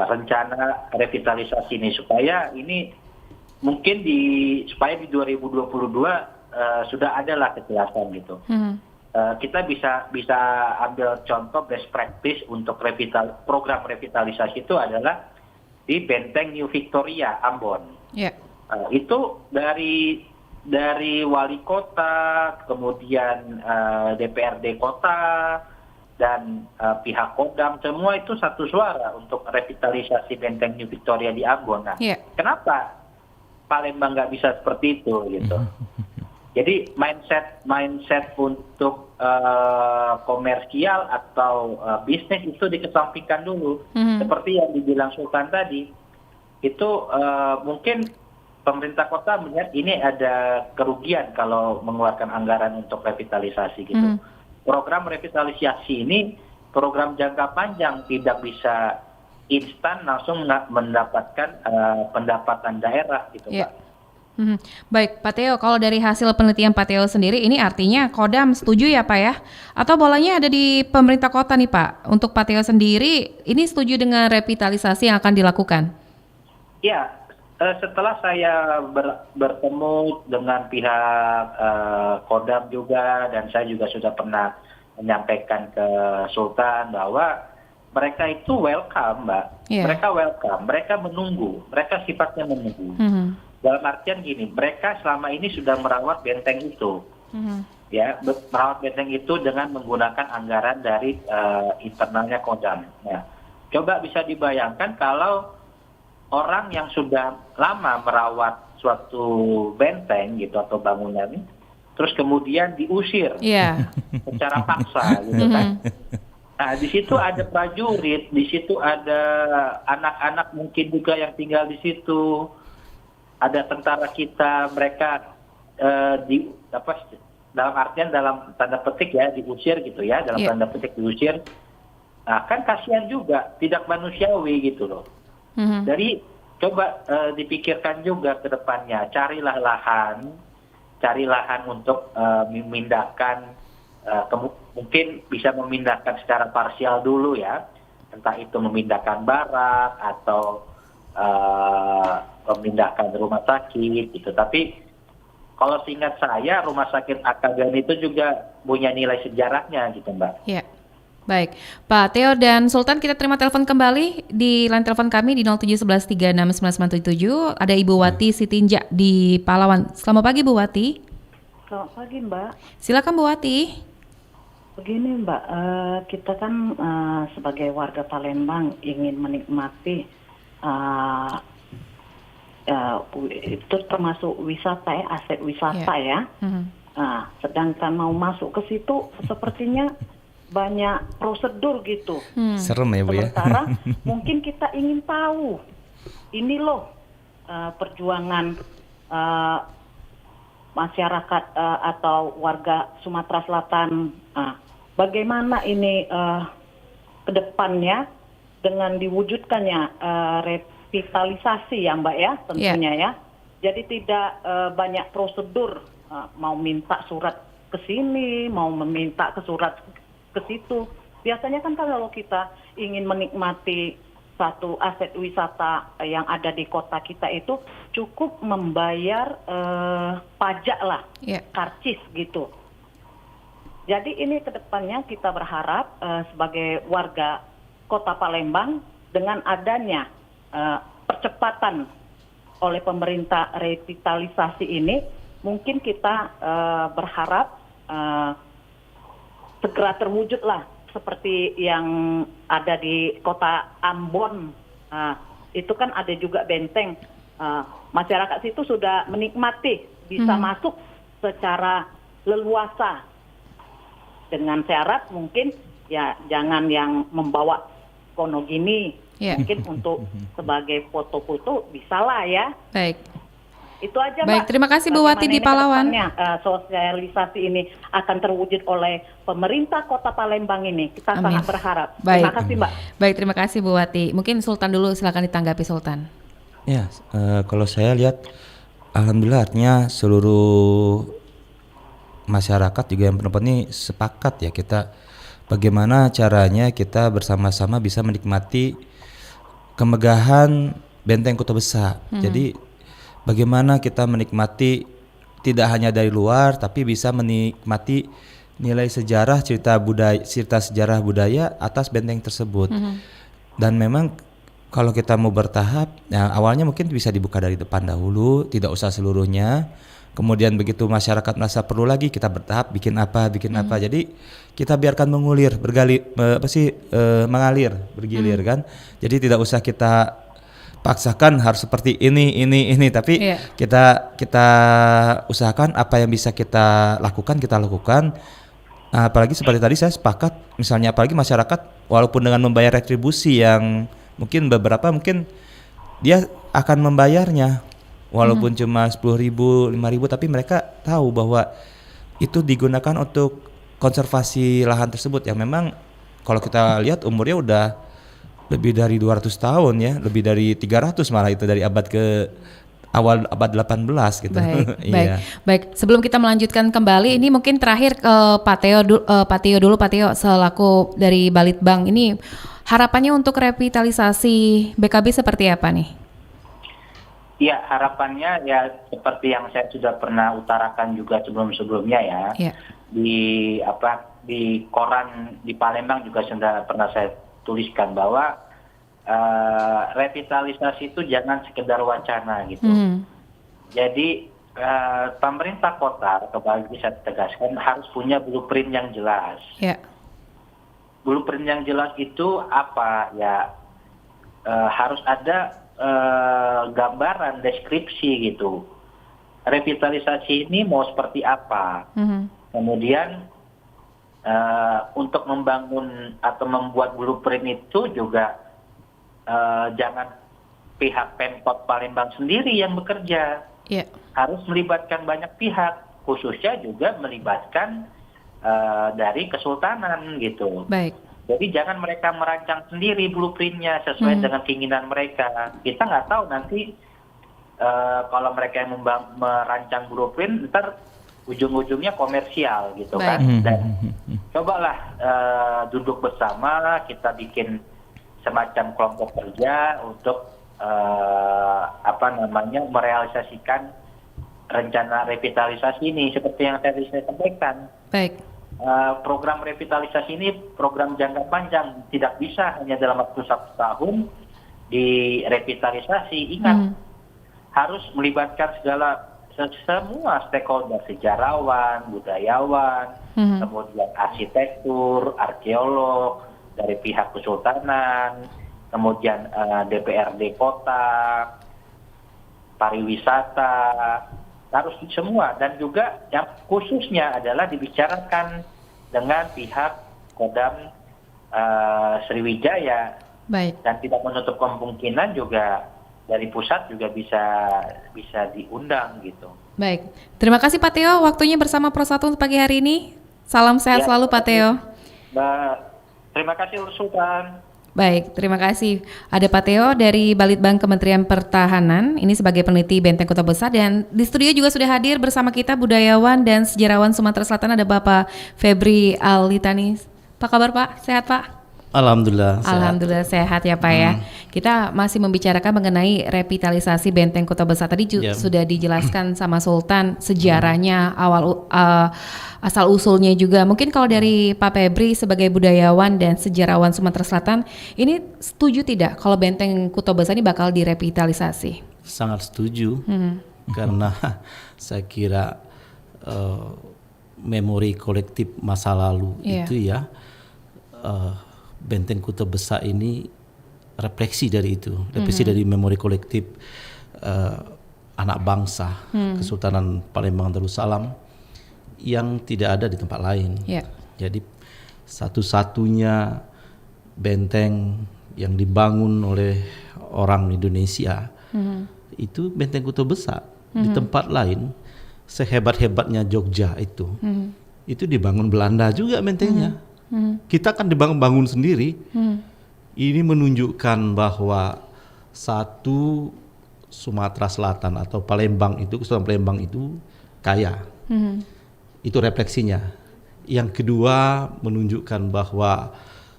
rencana revitalisasi ini supaya ini mungkin supaya di 2022 sudah adalah kejelasan gitu. Kita bisa ambil contoh best practice untuk program revitalisasi itu adalah di Benteng New Victoria Ambon. Itu dari wali kota, kemudian DPRD kota dan pihak Kodam, semua itu satu suara untuk revitalisasi Benteng New Victoria di Ambon. Nah, kenapa Palembang nggak bisa seperti itu gitu? Jadi mindset untuk komersial atau bisnis itu dikesampingkan dulu. Seperti yang dibilang Sultan tadi, itu mungkin pemerintah kota melihat ini ada kerugian kalau mengeluarkan anggaran untuk revitalisasi gitu. Program revitalisasi ini program jangka panjang, tidak bisa instan langsung mendapatkan pendapatan daerah gitu Iya. Pak. Baik, Pak Theo, kalau dari hasil penelitian Pak Theo sendiri, ini artinya Kodam setuju ya Pak ya? Atau bolanya ada di pemerintah kota nih Pak? Untuk Pak Theo sendiri, ini setuju dengan revitalisasi yang akan dilakukan? Ya, setelah saya bertemu dengan pihak Kodam juga, dan saya juga sudah pernah menyampaikan ke Sultan bahwa mereka itu welcome, Mbak. Iya. Mereka welcome, mereka menunggu, mereka sifatnya menunggu. Dalam artian gini, mereka selama ini sudah merawat benteng itu, ya, merawat benteng itu dengan menggunakan anggaran dari internalnya Kodam. Nah, coba bisa dibayangkan kalau orang yang sudah lama merawat suatu benteng gitu atau bangunan, terus kemudian diusir secara paksa, gitu kan? Nah, di situ ada prajurit, di situ ada anak-anak mungkin juga yang tinggal di situ. Ada tentara kita, mereka dalam artian dalam tanda petik ya diusir gitu ya, dalam tanda petik diusir. Nah, kan kasihan juga, tidak manusiawi gitu loh. Jadi coba dipikirkan juga ke depannya, carilah lahan untuk memindahkan, mungkin bisa memindahkan secara parsial dulu ya, entah itu memindahkan barak atau memindahkan rumah sakit gitu. Tapi kalau seingat saya rumah sakit Akagan itu juga punya nilai sejarahnya gitu Mbak. Ya, baik. Pak Theo dan Sultan, kita terima telepon kembali di line telepon kami di 0711369977. Ada Ibu Wati Sitinja di Palawan. Selamat pagi Bu Wati. Selamat pagi Mbak. Silakan Bu Wati. Begini Mbak, kita kan sebagai warga Palembang ingin menikmati itu termasuk wisata ya, aset wisata ya. Nah, sedangkan mau masuk ke situ sepertinya banyak prosedur gitu. Serem ya Bu ya. Sementara mungkin kita ingin tahu ini loh perjuangan masyarakat atau warga Sumatera Selatan. Bagaimana ini ke depannya dengan diwujudkannya revitalisasi ya Mbak ya tentunya ya. Jadi tidak banyak prosedur, mau minta surat ke sini, mau meminta ke surat ke situ. Biasanya kan kalau kita ingin menikmati satu aset wisata yang ada di kota kita itu cukup membayar pajak lah, karcis gitu. Jadi ini ke depannya kita berharap sebagai warga Kota Palembang dengan adanya percepatan oleh pemerintah revitalisasi ini, mungkin kita berharap segera terwujudlah seperti yang ada di Kota Ambon. Itu kan ada juga benteng. Masyarakat situ sudah menikmati, bisa masuk secara leluasa. Dengan syarat mungkin ya jangan yang membawa kono gini, mungkin untuk sebagai foto-foto bisalah ya. Baik. Itu aja Baik, Mbak. terima kasih Bu Wati di Palawan. Sosialisasi ini akan terwujud oleh pemerintah Kota Palembang ini. Kita Amin. sangat berharap. Baik. Terima kasih Mbak. Baik, terima kasih Bu Wati. Mungkin Sultan dulu, silakan ditanggapi Sultan. Ya, kalau saya lihat, alhamdulillah artinya seluruh masyarakat juga yang penonton ini sepakat ya, kita bagaimana caranya kita bersama-sama bisa menikmati kemegahan benteng Kota Besar. Jadi bagaimana kita menikmati tidak hanya dari luar tapi bisa menikmati nilai sejarah, cerita sejarah budaya atas benteng tersebut. Dan memang kalau kita mau bertahap, ya awalnya mungkin bisa dibuka dari depan dahulu, tidak usah seluruhnya. Kemudian begitu masyarakat merasa perlu lagi, kita bertahap bikin apa. Jadi kita biarkan mengulir, mengalir, bergilir kan. Jadi tidak usah kita paksakan harus seperti ini, tapi kita usahakan apa yang bisa kita lakukan. Nah, apalagi seperti tadi saya sepakat, misalnya apalagi masyarakat walaupun dengan membayar retribusi yang mungkin beberapa mungkin dia akan membayarnya walaupun cuma 10.000, 5.000, tapi mereka tahu bahwa itu digunakan untuk konservasi lahan tersebut yang memang kalau kita lihat umurnya udah lebih dari 200 tahun ya, lebih dari 300 malah itu dari abad ke awal abad 18 gitu. Baik, Iya. baik. Sebelum kita melanjutkan kembali, ini mungkin terakhir ke Pak Teo dulu, Pak Teo selaku dari Balitbang ini harapannya untuk revitalisasi BKB seperti apa nih? Ya, harapannya ya seperti yang saya sudah pernah utarakan juga sebelum-sebelumnya ya. Iya. Di koran di Palembang juga sudah pernah saya tuliskan bahwa revitalisasi itu jangan sekedar wacana gitu. Jadi pemerintah kota, kembali saya tegaskan, harus punya blueprint yang jelas. Ya. Blueprint yang jelas itu apa ya? Harus ada gambaran, deskripsi gitu. Revitalisasi ini mau seperti apa? Kemudian untuk membangun atau membuat blueprint itu juga jangan pihak Pemkot Palembang sendiri yang bekerja. Yeah. Harus melibatkan banyak pihak, khususnya juga melibatkan dari Kesultanan gitu. Baik. Jadi jangan mereka merancang sendiri blueprintnya sesuai dengan keinginan mereka. Kita nggak tahu nanti kalau mereka yang merancang blueprint, ntar ujung-ujungnya komersial gitu kan. Dan cobalah duduk bersama, kita bikin semacam kelompok kerja untuk merealisasikan rencana revitalisasi ini seperti yang tadi saya sampaikan. Baik. Program revitalisasi ini program jangka panjang, tidak bisa hanya dalam waktu 1 tahun direvitalisasi. Ingat, harus melibatkan semua stakeholder, sejarawan, budayawan, kemudian arsitektur, arkeolog, dari pihak Kesultanan, kemudian DPRD kota, pariwisata, harus semua, dan juga yang khususnya adalah dibicarakan dengan pihak Kodam Sriwijaya. Baik. Dan tidak menutup kemungkinan juga dari pusat juga bisa diundang gitu. Baik. Terima kasih Pak Teo waktunya bersama Pro1 pagi hari ini. Salam sehat selalu Pak Teo. Terima kasih Sultan. Baik, terima kasih. Ada Pak Teo dari Balitbang Kementerian Pertahanan, ini sebagai peneliti Benteng Kota Besar, dan di studio juga sudah hadir bersama kita budayawan dan sejarawan Sumatera Selatan, ada Bapak Febri Alitani. Apa kabar Pak? Sehat Pak? Alhamdulillah. Alhamdulillah sehat ya Pak ya. Kita masih membicarakan mengenai revitalisasi Benteng Kota Besar. Tadi sudah dijelaskan sama Sultan sejarahnya, asal usulnya juga. Mungkin kalau dari Pak Febri sebagai budayawan dan sejarawan Sumatera Selatan, ini setuju tidak kalau Benteng Kota Besar ini bakal direvitalisasi? Sangat setuju. Karena saya kira memori kolektif masa lalu itu ya, Benteng Kota Besar ini refleksi dari itu, refleksi dari memori kolektif anak bangsa Kesultanan Palembang Darussalam yang tidak ada di tempat lain. Jadi satu-satunya benteng yang dibangun oleh orang Indonesia itu Benteng Kota Besar. Di tempat lain sehebat-hebatnya Jogja itu dibangun Belanda juga bentengnya. Kita kan dibangun sendiri. Ini menunjukkan bahwa satu, Sumatera Selatan atau Palembang itu, Kesultanan Palembang itu kaya. Itu refleksinya. Yang kedua menunjukkan bahwa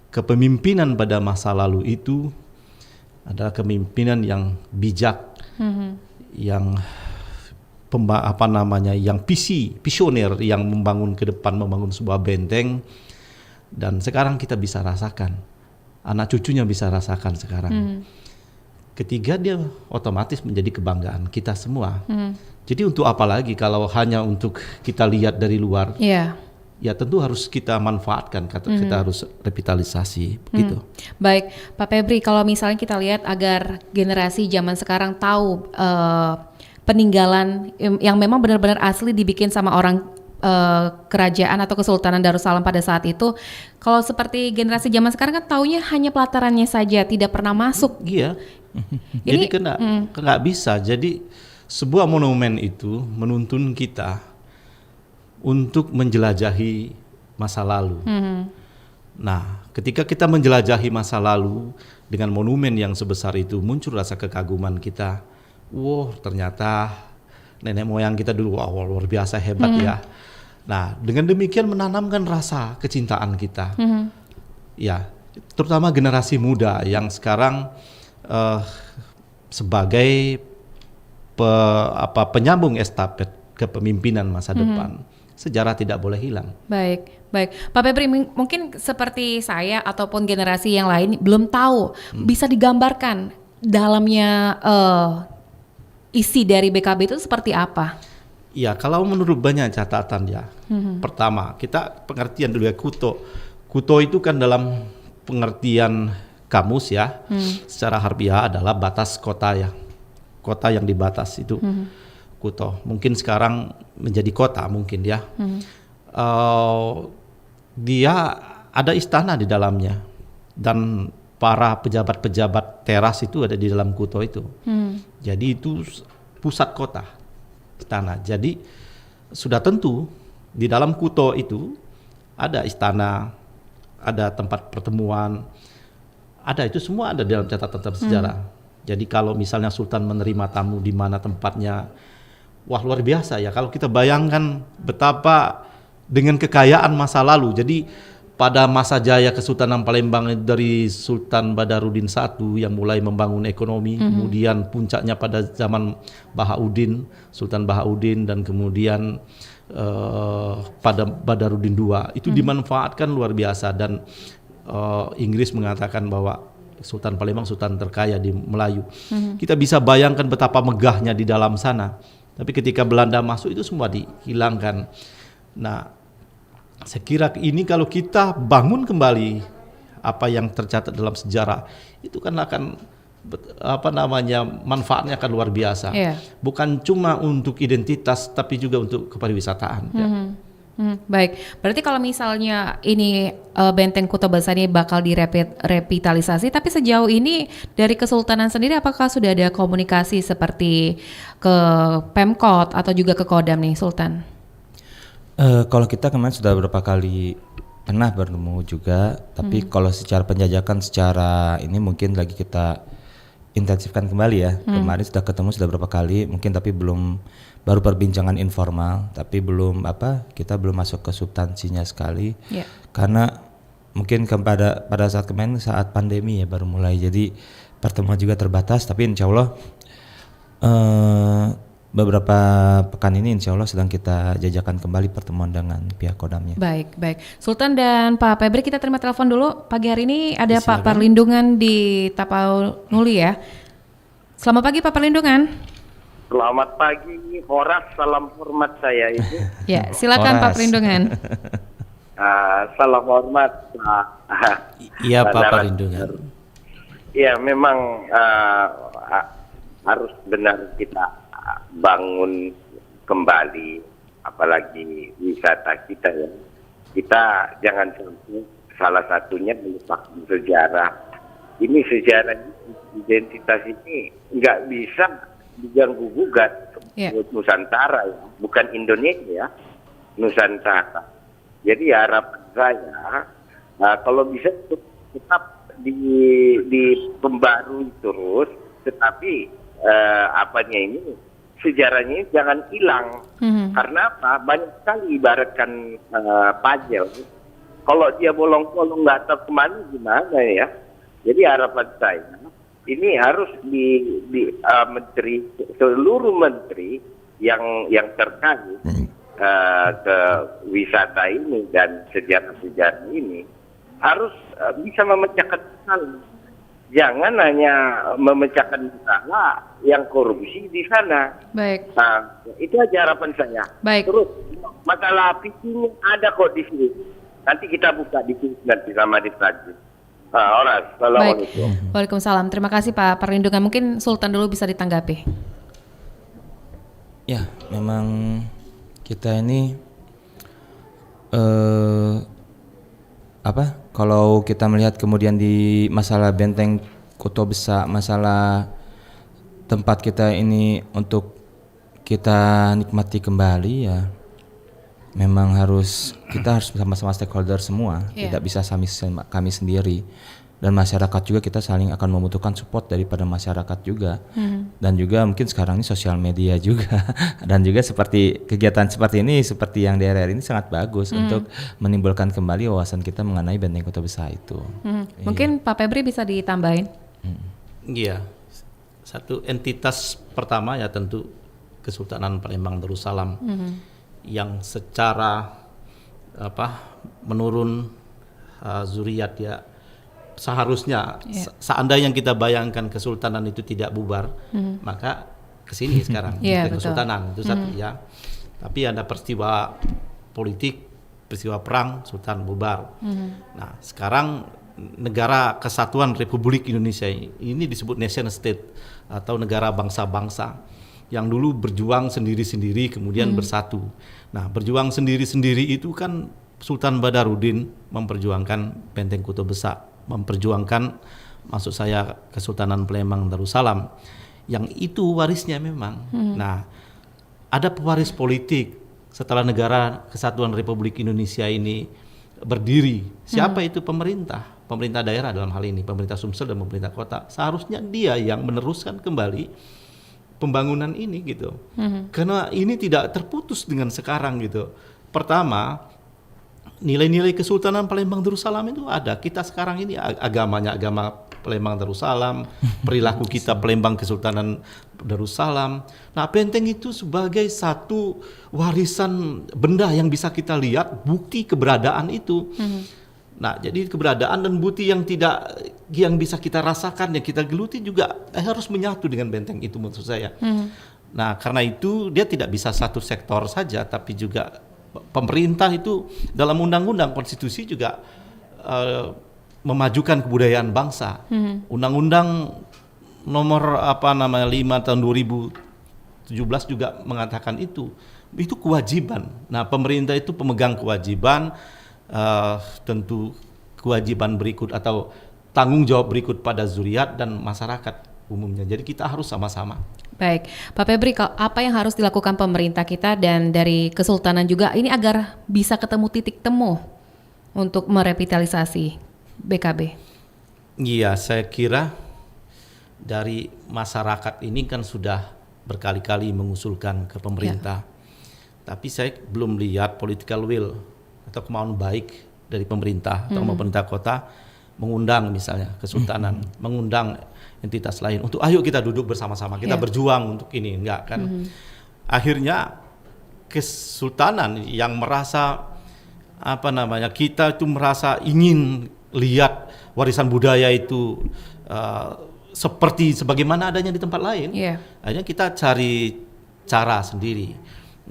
kepemimpinan pada masa lalu itu adalah kepemimpinan yang bijak, yang yang visioner, yang membangun ke depan, membangun sebuah benteng. Dan sekarang kita bisa rasakan, anak cucunya bisa rasakan sekarang. Ketiga, dia otomatis menjadi kebanggaan kita semua. Jadi untuk apa lagi kalau hanya untuk kita lihat dari luar? Ya tentu harus kita manfaatkan, kita harus revitalisasi begitu. Baik, Pak Febri, kalau misalnya kita lihat agar generasi zaman sekarang tahu peninggalan yang memang benar-benar asli dibikin sama orang kerajaan atau Kesultanan Darussalam pada saat itu, kalau seperti generasi zaman sekarang kan taunya hanya pelatarannya saja, tidak pernah masuk. Iya. Jadi nggak bisa. Jadi sebuah monumen itu menuntun kita untuk menjelajahi masa lalu. Nah, ketika kita menjelajahi masa lalu dengan monumen yang sebesar itu, muncul rasa kekaguman kita. Wow, ternyata nenek moyang kita dulu luar biasa hebat ya. Nah, dengan demikian menanamkan rasa kecintaan kita. Ya, terutama generasi muda yang sekarang sebagai penyambung estafet kepemimpinan masa depan. Sejarah tidak boleh hilang. Baik. Pak Febri, mungkin seperti saya ataupun generasi yang lain belum tahu, bisa digambarkan dalamnya isi dari BKB itu seperti apa? Ya, kalau menurut banyak catatan ya. Pertama, kita pengertian dulu ya Kuto. Kuto itu kan dalam pengertian kamus ya, secara harfiah adalah batas kota ya. Kota yang dibatas itu. Kuto. Mungkin sekarang menjadi kota mungkin ya. Dia ada istana di dalamnya dan para pejabat-pejabat teras itu ada di dalam Kuto itu. Jadi itu pusat kota istana. Jadi sudah tentu di dalam Kuto itu ada istana, ada tempat pertemuan, ada itu semua ada dalam catatan sejarah. Jadi kalau misalnya Sultan menerima tamu di mana tempatnya, wah luar biasa ya. Kalau kita bayangkan betapa dengan kekayaan masa lalu. Jadi pada masa jaya Kesultanan Palembang dari Sultan Badarudin I yang mulai membangun ekonomi, kemudian puncaknya pada zaman Bahauddin, Sultan Bahauddin, dan kemudian pada Badarudin II itu dimanfaatkan luar biasa. Dan Inggris mengatakan bahwa Sultan Palembang Sultan terkaya di Melayu. Kita bisa bayangkan betapa megahnya di dalam sana. Tapi ketika Belanda masuk itu semua dihilangkan. Nah, saya kira ini kalau kita bangun kembali apa yang tercatat dalam sejarah, itu kan akan manfaatnya akan luar biasa. Bukan cuma untuk identitas tapi juga untuk kepariwisataan. Baik, berarti kalau misalnya ini Benteng Kuto Besar ini bakal direvitalisasi, tapi sejauh ini dari Kesultanan sendiri apakah sudah ada komunikasi seperti ke Pemkot atau juga ke Kodam nih, Sultan? Kalau kita kemarin sudah beberapa kali pernah bertemu juga, tapi kalau secara penjajakan secara ini mungkin lagi kita intensifkan kembali ya. Kemarin sudah ketemu sudah beberapa kali, mungkin tapi baru perbincangan informal, tapi kita belum masuk ke substansinya sekali, karena mungkin pada saat kemarin saat pandemi ya baru mulai, jadi pertemuan juga terbatas. Tapi insya Allah beberapa pekan ini insya Allah sedang kita jajakan kembali pertemuan dengan pihak Kodamnya. Baik. Sultan dan Pak Febri, kita terima telepon dulu. Pagi hari ini ada Pak Perlindungan di Tapanuli ya. Selamat pagi Pak Perlindungan. Selamat pagi, Horas, salam hormat saya itu. Ya, silakan Pak Perlindungan. Salam hormat. Iya Pak Perlindungan. Iya, memang harus benar kita bangun kembali, apalagi wisata kita ya. Kita jangan sampai salah satunya melupakan sejarah. Ini sejarah identitas ini nggak bisa diganggu gugat. Nusantara ya, bukan Indonesia ya, Nusantara. Jadi harapan saya kalau bisa tetap di pembarui terus, tetapi ini sejarahnya ini jangan hilang. Karena apa? Banyak sekali ibaratkan pajel. Kalau dia bolong-bolong nggak tahu kemana gimana ya. Jadi harapan saya ini harus menteri, seluruh menteri yang terkait ke wisata ini dan sejarah-sejarah ini harus bisa memecahkan masalah. Jangan hanya memecahkan masalah yang korupsi di sana. Baik. Nah, itu aja harapan saya. Baik. Terus masalah visinya ada kok di sini. Nanti kita buka di sini nanti sama di Prancis. Baik. Waalaikumsalam. Terima kasih Pak Perlindungan. Mungkin Sultan dulu bisa ditanggapi. Ya, memang kita ini kalau kita melihat kemudian di masalah Benteng Kuto Besar, masalah tempat kita ini untuk kita nikmati kembali ya, memang kita harus sama-sama stakeholder semua, Iya. tidak bisa kami sendiri. Dan masyarakat juga kita saling akan membutuhkan support daripada masyarakat juga. Dan juga mungkin sekarang ini sosial media juga dan juga seperti kegiatan seperti ini, seperti yang di RRI ini sangat bagus untuk menimbulkan kembali wawasan kita mengenai Benteng Kota Besar itu. Iya. Mungkin Pak Febri bisa ditambahin. Iya, satu entitas pertama ya tentu Kesultanan Palembang Darussalam yang secara menurun zuriat ya seharusnya seandainya kita bayangkan kesultanan itu tidak bubar maka kesini sekarang ke kesultanan itu satu ya. Tapi ada peristiwa politik, peristiwa perang, sultan bubar. Nah sekarang negara kesatuan Republik Indonesia ini disebut nation state atau negara bangsa-bangsa yang dulu berjuang sendiri-sendiri kemudian bersatu. Nah berjuang sendiri-sendiri itu kan Sultan Badarudin memperjuangkan Benteng Kota Besar, memperjuangkan maksud saya Kesultanan Palembang Darussalam yang itu warisnya memang. Nah ada pewaris politik setelah negara kesatuan Republik Indonesia ini berdiri. Siapa itu? Pemerintah daerah dalam hal ini, pemerintah Sumsel dan pemerintah kota. Seharusnya dia yang meneruskan kembali pembangunan ini gitu. Karena ini tidak terputus dengan sekarang gitu. Pertama, nilai-nilai Kesultanan Palembang Darussalam itu ada. Kita sekarang ini agamanya agama Palembang Darussalam, perilaku kita Palembang Kesultanan Darussalam. Nah, benteng itu sebagai satu warisan benda yang bisa kita lihat, bukti keberadaan itu. Nah, jadi keberadaan dan bukti yang bisa kita rasakan, yang kita geluti juga harus menyatu dengan benteng itu maksud saya. Nah, karena itu dia tidak bisa satu sektor saja, tapi juga pemerintah itu dalam undang-undang konstitusi juga memajukan kebudayaan bangsa. Undang-undang nomor 5 tahun 2017 juga mengatakan itu kewajiban. Nah, pemerintah itu pemegang kewajiban, tentu kewajiban berikut atau tanggung jawab berikut pada zuriat dan masyarakat umumnya. Jadi kita harus sama-sama. Baik, Pak Febri, apa yang harus dilakukan pemerintah kita dan dari Kesultanan juga ini agar bisa ketemu titik temu untuk merevitalisasi BKB? Iya, saya kira dari masyarakat ini kan sudah berkali-kali mengusulkan ke pemerintah. Tapi saya belum lihat political will atau kemauan baik dari pemerintah atau pemerintah kota mengundang misalnya Kesultanan, mengundang entitas lain untuk ayo kita duduk bersama-sama, kita berjuang untuk ini, enggak kan. Akhirnya Kesultanan yang merasa kita itu merasa ingin lihat warisan budaya itu seperti sebagaimana adanya di tempat lain. Akhirnya kita cari cara sendiri.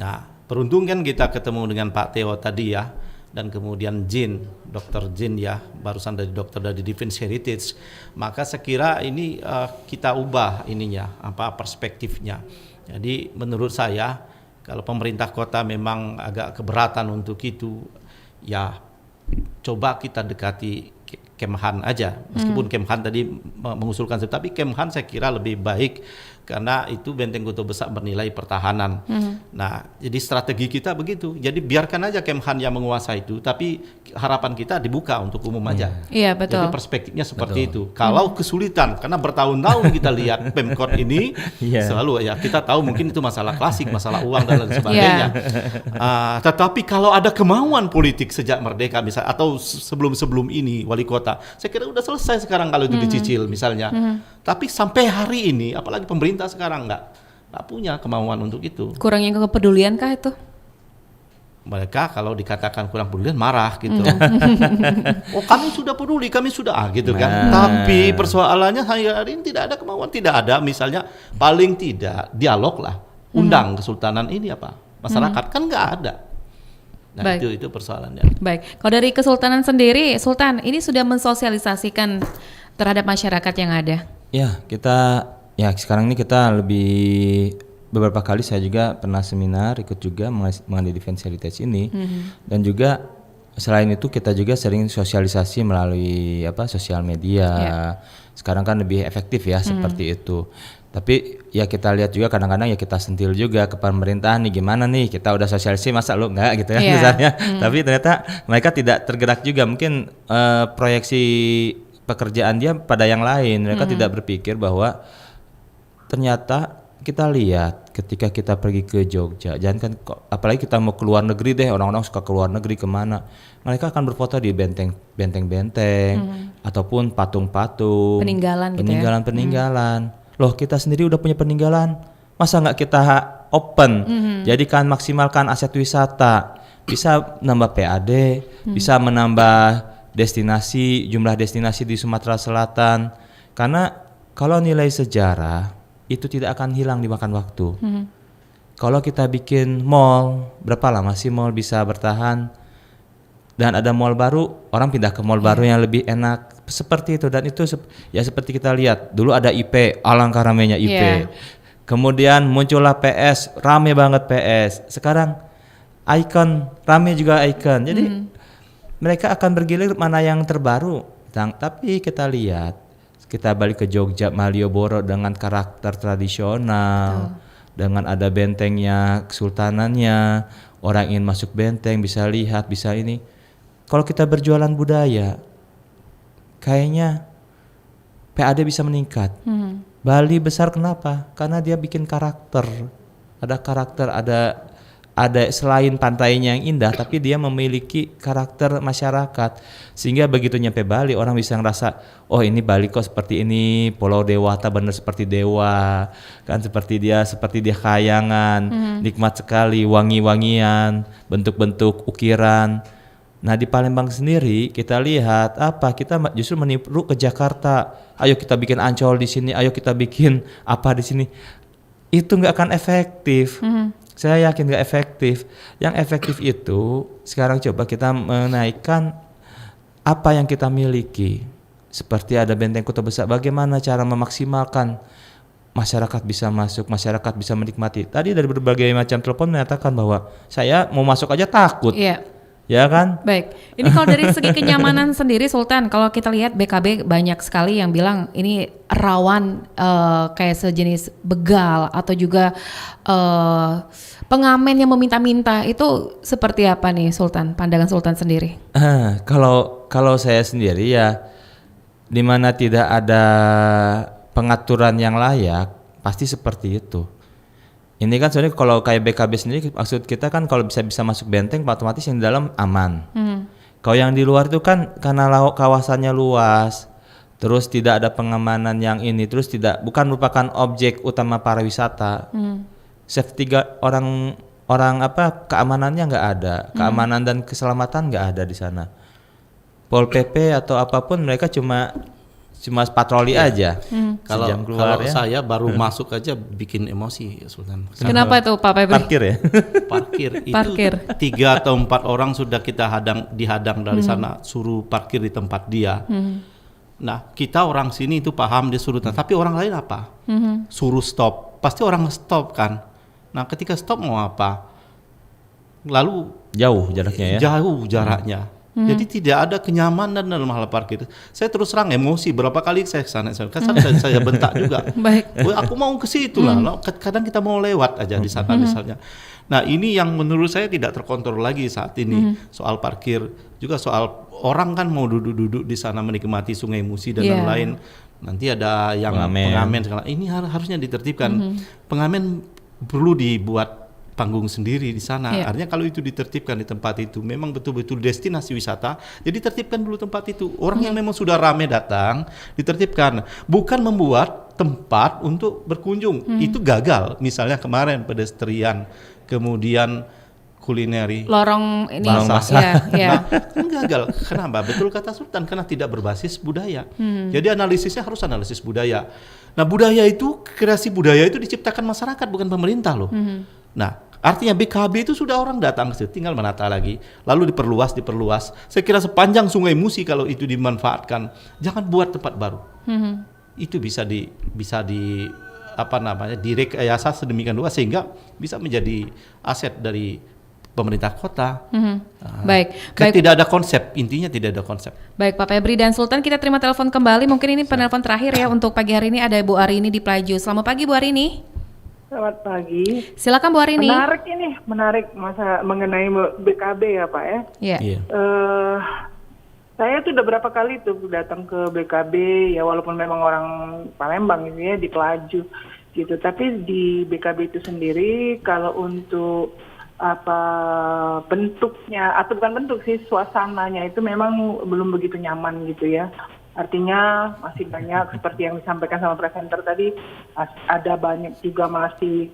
Nah, beruntung kan kita ketemu dengan Pak Teo tadi ya, dan kemudian Dr. Jin ya, barusan dari dokter dari Defense Heritage. Maka saya kira ini kita ubah ininya, perspektifnya. Jadi menurut saya kalau pemerintah kota memang agak keberatan untuk itu, ya coba kita dekati Kemhan aja. Meskipun Kemhan tadi mengusulkan, tapi Kemhan saya kira lebih baik karena itu Benteng Kota Besar bernilai pertahanan. Nah, jadi strategi kita begitu. Jadi biarkan aja Kemhan yang menguasai itu, tapi harapan kita dibuka untuk umum aja. Iya, betul. Jadi perspektifnya seperti itu. Kalau kesulitan, karena bertahun-tahun kita lihat Pemkot ini selalu ya kita tahu mungkin itu masalah klasik, masalah uang dan lain sebagainya. Tetapi kalau ada kemauan politik sejak merdeka misalnya atau sebelum ini wali kota, saya kira udah selesai sekarang kalau itu dicicil misalnya. Tapi sampai hari ini, apalagi pemerintah sekarang nggak punya kemauan untuk itu. Kurangnya kepedulian kah itu? Mereka kalau dikatakan kurang pedulian marah gitu. Oh kami sudah peduli, kami sudah gitu kan. Tapi persoalannya hari ini tidak ada kemauan, tidak ada misalnya paling tidak dialog lah, undang Kesultanan ini masyarakat kan nggak ada. Nah itu persoalannya. Baik, kalau dari Kesultanan sendiri, Sultan ini sudah mensosialisasikan terhadap masyarakat yang ada. Ya, sekarang ini kita beberapa kali saya juga pernah seminar, ikut juga mengenai Defense Heritage ini. Dan juga selain itu kita juga sering sosialisasi melalui sosial media. Sekarang kan lebih efektif ya seperti itu. Tapi ya kita lihat juga kadang-kadang ya kita sentil juga ke pemerintah nih gimana nih kita udah sosialisasi masa lu enggak gitu kan misalnya. Tapi ternyata mereka tidak tergerak juga mungkin proyeksi pekerjaan dia pada yang lain. Mereka tidak berpikir bahwa ternyata kita lihat ketika kita pergi ke Jogja, jangan kan apalagi kita mau ke luar negeri deh, orang-orang suka ke luar negeri kemana, mereka akan berfoto di benteng-benteng ataupun patung-patung, peninggalan. Loh kita sendiri udah punya peninggalan, masa nggak kita open, jadikan maksimalkan aset wisata, bisa nambah PAD, bisa menambah jumlah destinasi di Sumatera Selatan, karena kalau nilai sejarah itu tidak akan hilang dimakan waktu. Kalau kita bikin mall, berapa lama sih mall bisa bertahan? Dan ada mall baru, orang pindah ke mall baru yang lebih enak. Seperti itu, dan itu ya seperti kita lihat dulu ada IP, alangkah ramenya IP. Kemudian muncullah PS, rame banget PS. Sekarang Icon, rame juga Icon. Jadi mereka akan bergilir mana yang terbaru. Tapi kita lihat, kita balik ke Jogja, Malioboro dengan karakter tradisional, dengan ada bentengnya, kesultanannya, orang ingin masuk benteng bisa lihat, bisa ini. Kalau kita berjualan budaya, kayaknya PAD bisa meningkat. Bali besar kenapa? Karena dia bikin karakter. Ada karakter, ada selain pantainya yang indah, tapi dia memiliki karakter masyarakat. Sehingga begitu nyampe Bali, orang bisa ngerasa, oh ini Bali kok seperti ini, Pulau Dewata bener seperti dewa, kan seperti dia kayangan, nikmat sekali, wangi-wangian, bentuk-bentuk ukiran. Nah di Palembang sendiri kita lihat kita justru meniru ke Jakarta. Ayo kita bikin Ancol di sini, ayo kita bikin apa di sini. Itu nggak akan efektif. Saya yakin nggak efektif. Yang efektif itu sekarang coba kita menaikkan apa yang kita miliki. Seperti ada Benteng Kota Besar. Bagaimana cara memaksimalkan masyarakat bisa masuk, masyarakat bisa menikmati. Tadi dari berbagai macam telepon menyatakan bahwa saya mau masuk aja takut. Iya. Ya kan? Baik, ini kalau dari segi kenyamanan sendiri Sultan, kalau kita lihat BKB banyak sekali yang bilang ini rawan kayak sejenis begal atau juga pengamen yang meminta-minta, itu seperti apa nih Sultan, pandangan Sultan sendiri? Kalau saya sendiri ya, di mana tidak ada pengaturan yang layak, pasti seperti itu. Ini kan sebenarnya kalau kayak BKB sendiri maksud kita kan kalau bisa masuk benteng otomatis yang di dalam aman. Kalau yang di luar itu kan karena kawasannya luas, terus tidak ada pengamanan yang ini, terus bukan merupakan objek utama para wisata. Safety orang keamanannya nggak ada, keamanan dan keselamatan nggak ada di sana. Pol PP atau apapun mereka cuma patroli aja. Kalau keluar ya. Saya baru masuk aja bikin emosi ya Sultan. Kenapa itu Pak Febri? Parkir ya? Parkir. 3 atau 4 orang sudah kita dihadang dari sana, suruh parkir di tempat dia. Nah kita orang sini itu paham dia suruh, tapi orang lain apa? Suruh stop, pasti orang stop kan. Nah ketika stop mau apa? Lalu jauh jaraknya ya? Jauh jaraknya. Jadi tidak ada kenyamanan dalam hal parkir. Saya terus terang emosi, berapa kali saya kesana, saya bentak juga. Baik. Aku mau ke situ lah. Kadang kita mau lewat aja di sana misalnya. Nah ini yang menurut saya tidak terkontrol lagi saat ini. Soal parkir, juga soal orang kan mau duduk-duduk di sana menikmati Sungai Musi dan lain-lain. Nanti ada yang pengamen segala. Ini harusnya ditertibkan. Pengamen perlu dibuat panggung sendiri di sana. Artinya kalau itu ditertibkan di tempat itu, memang betul-betul destinasi wisata, jadi tertibkan dulu tempat itu. Orang yang memang sudah ramai datang, ditertibkan. Bukan membuat tempat untuk berkunjung. Itu gagal. Misalnya kemarin pedestrian, kemudian kulineri, lorong ini basah. Nah, kan gagal. Kenapa? Betul kata Sultan, karena tidak berbasis budaya. Jadi analisisnya harus analisis budaya. Nah budaya itu, kreasi budaya itu diciptakan masyarakat, bukan pemerintah loh. Nah, artinya BKB itu sudah orang datang ke situ, tinggal menata lagi, lalu diperluas. Saya kira sepanjang Sungai Musi kalau itu dimanfaatkan, jangan buat tempat baru. Itu bisa direkayasa sedemikian rupa sehingga bisa menjadi aset dari pemerintah kota. Baik. Tidak ada konsep, intinya tidak ada konsep. Baik, Pak Febri dan Sultan, kita terima telepon kembali. Mungkin ini penelpon terakhir ya untuk pagi hari ini. Ada Bu Arini di Pelaju. Selamat pagi Bu Arini. Selamat pagi. Silakan Bu Arini. Menarik masa mengenai BKB ya Pak ya. Iya. Saya tuh udah berapa kali tuh datang ke BKB ya, walaupun memang orang Palembang gitu ya, di Pelaju gitu. Tapi di BKB itu sendiri kalau untuk bentuknya, atau bukan bentuk sih, suasananya itu memang belum begitu nyaman gitu ya. Artinya masih banyak seperti yang disampaikan sama presenter tadi, ada banyak juga masih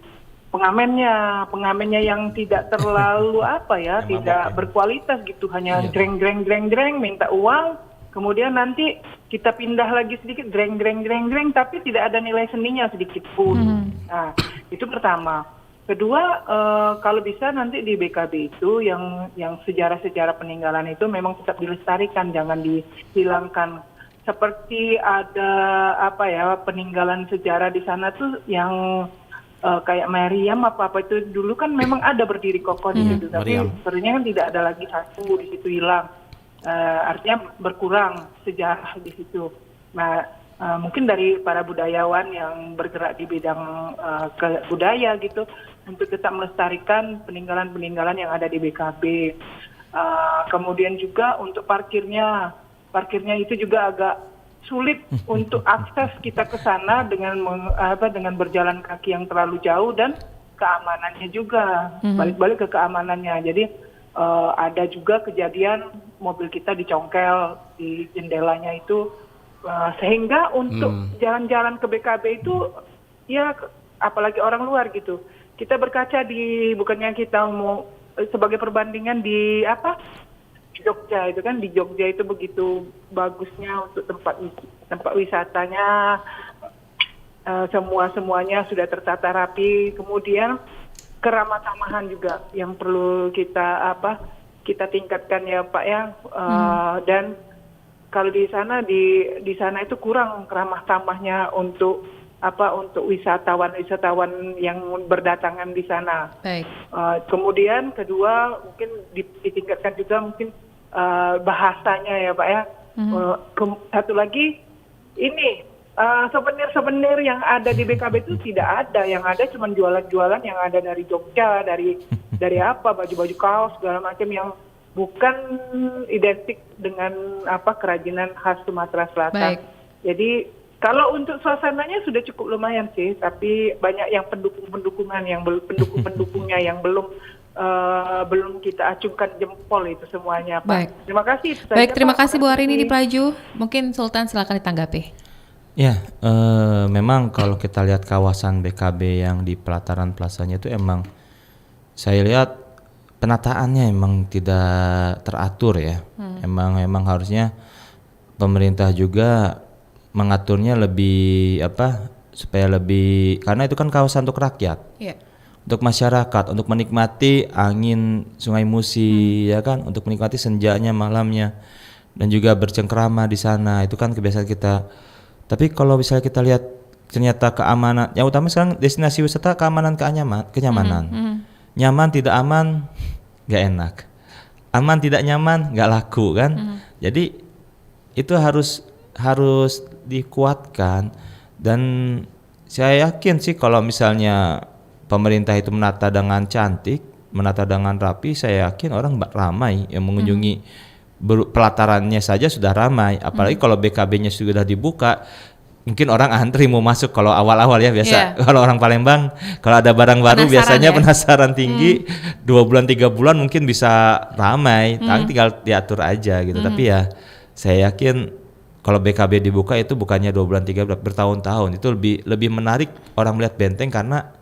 pengamennya yang tidak terlalu tidak berkualitas gitu, hanya dreng minta uang, kemudian nanti kita pindah lagi sedikit dreng, tapi tidak ada nilai seninya sedikit pun. Nah, itu pertama. Kedua, kalau bisa nanti di BKB itu yang sejarah-sejarah peninggalan itu memang tetap dilestarikan, jangan dihilangkan. Seperti ada peninggalan sejarah di sana tuh yang kayak Meriam apa itu dulu kan memang ada berdiri kokoh di situ, tapi sebenarnya kan tidak ada lagi satu di situ, hilang. Artinya berkurang sejarah di situ. Nah, mungkin dari para budayawan yang bergerak di bidang budaya gitu, untuk tetap melestarikan peninggalan-peninggalan yang ada di BKB. Kemudian juga untuk parkirnya itu juga agak sulit untuk akses kita ke sana dengan berjalan kaki yang terlalu jauh, dan keamanannya juga, balik-balik ke keamanannya. Jadi ada juga kejadian mobil kita dicongkel di jendelanya itu, sehingga untuk jalan-jalan ke BKB itu ya, apalagi orang luar gitu, kita berkaca bukannya kita mau sebagai perbandingan di Jogja itu kan, di Jogja itu begitu bagusnya untuk tempat wisatanya, semuanya sudah tertata rapi. Kemudian keramah tamahan juga yang perlu kita tingkatkan ya Pak ya. Dan kalau di sana itu kurang keramah tamahnya untuk wisatawan yang berdatangan di sana. Baik. Kemudian kedua mungkin ditingkatkan juga mungkin bahasanya ya Pak ya. Satu lagi ini souvenir yang ada di BKB itu tidak ada, yang ada cuma jualan-jualan yang ada dari Jogja, dari baju-baju kaos segala macam yang bukan identik dengan kerajinan khas Sumatera Selatan. Baik. Jadi kalau untuk suasananya sudah cukup lumayan sih, tapi banyak yang pendukungnya yang belum kita acungkan jempol itu semuanya, Pak. Baik. Terima kasih. Baik, terima kasih Bu Arini di Pelaju. Mungkin Sultan silakan ditanggapi. Ya, memang kalau kita lihat kawasan BKB yang di pelataran plasanya itu emang saya lihat penataannya emang tidak teratur ya. Emang harusnya pemerintah juga mengaturnya lebih supaya lebih, karena itu kan kawasan untuk rakyat. Untuk masyarakat, untuk menikmati angin Sungai Musi ya kan, untuk menikmati senjanya, malamnya, dan juga bercengkrama di sana. Itu kan kebiasaan kita. Tapi kalau misalnya kita lihat ternyata keamanan, yang utama sekarang destinasi wisata keamanan, kenyamanan. Nyaman tidak aman nggak enak, aman tidak nyaman nggak laku kan. Jadi itu harus dikuatkan, dan saya yakin sih kalau misalnya pemerintah itu menata dengan cantik, menata dengan rapi, saya yakin orang ramai yang mengunjungi. Pelatarannya saja sudah ramai, apalagi kalau BKB-nya sudah dibuka, mungkin orang antri mau masuk. Kalau awal-awal ya biasa, kalau orang Palembang kalau ada barang baru biasanya penasaran tinggi, 2 bulan 3 bulan mungkin bisa ramai, tinggal diatur aja gitu. Tapi ya saya yakin kalau BKB dibuka itu bukannya 2 bulan 3 bulan, bertahun-tahun, itu lebih menarik orang melihat benteng, karena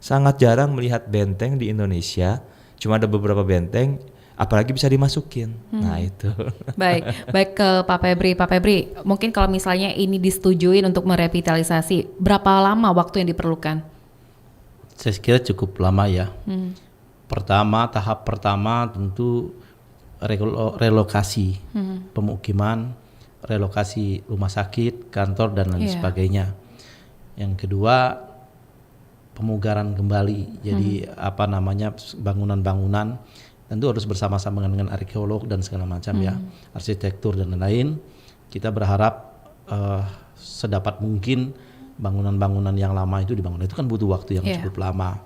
sangat jarang melihat benteng di Indonesia. Cuma ada beberapa benteng, apalagi bisa dimasukin. Nah itu. Baik ke Pak Febri, mungkin kalau misalnya ini disetujuin untuk merevitalisasi, berapa lama waktu yang diperlukan? Saya kira cukup lama ya. Tahap pertama tentu relokasi pemukiman, relokasi rumah sakit, kantor dan lain sebagainya. Yang kedua pemugaran kembali. Jadi bangunan-bangunan tentu harus bersama-sama dengan arkeolog dan segala macam ya, arsitektur dan lain-lain. Kita berharap sedapat mungkin bangunan-bangunan yang lama itu dibangun. Itu kan butuh waktu yang cukup lama.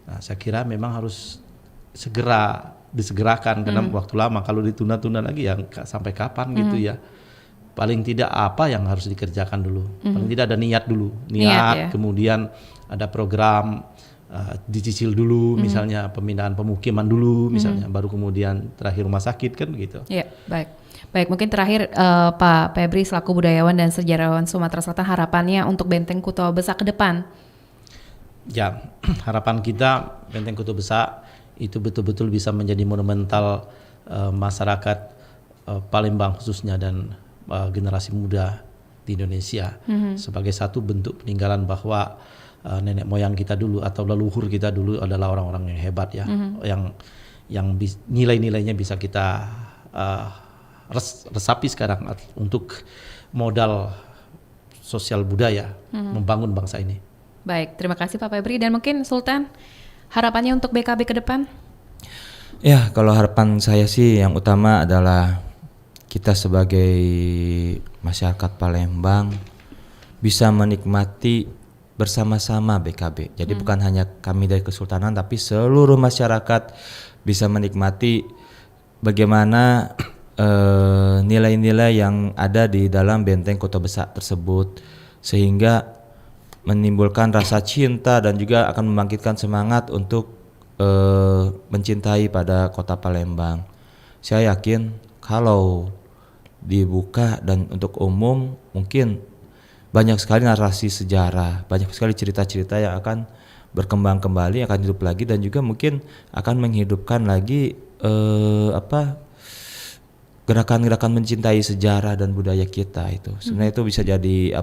Nah, saya kira memang harus segera disegerakan karena waktu lama. Kalau ditunda-tunda lagi ya sampai kapan gitu ya. Paling tidak apa yang harus dikerjakan dulu. Paling tidak ada niat dulu. Niat kemudian ada program dicicil dulu, misalnya pemindahan pemukiman dulu, misalnya baru kemudian terakhir rumah sakit kan begitu. Iya, baik. Mungkin terakhir Pak Febri selaku budayawan dan sejarawan Sumatera Selatan, harapannya untuk Benteng Kuto Besak ke depan. Ya, harapan kita Benteng Kuto Besak itu betul-betul bisa menjadi monumental masyarakat Palembang khususnya dan generasi muda di Indonesia sebagai satu bentuk peninggalan bahwa nenek moyang kita dulu atau leluhur kita dulu adalah orang-orang yang hebat ya, yang nilai-nilainya bisa kita resapi sekarang untuk modal sosial budaya membangun bangsa ini. Baik, terima kasih Pak Febri. Dan mungkin Sultan, harapannya untuk BKB ke depan? Ya, kalau harapan saya sih yang utama adalah kita sebagai masyarakat Palembang bisa menikmati bersama-sama BKB. Jadi bukan hanya kami dari Kesultanan, tapi seluruh masyarakat bisa menikmati bagaimana nilai-nilai yang ada di dalam Benteng Kuto Besak tersebut, sehingga menimbulkan rasa cinta dan juga akan membangkitkan semangat untuk mencintai pada kota Palembang. Saya yakin kalau dibuka dan untuk umum mungkin banyak sekali narasi sejarah, banyak sekali cerita-cerita yang akan berkembang kembali, akan hidup lagi, dan juga mungkin akan menghidupkan lagi gerakan-gerakan mencintai sejarah dan budaya kita itu. Sebenarnya itu bisa jadi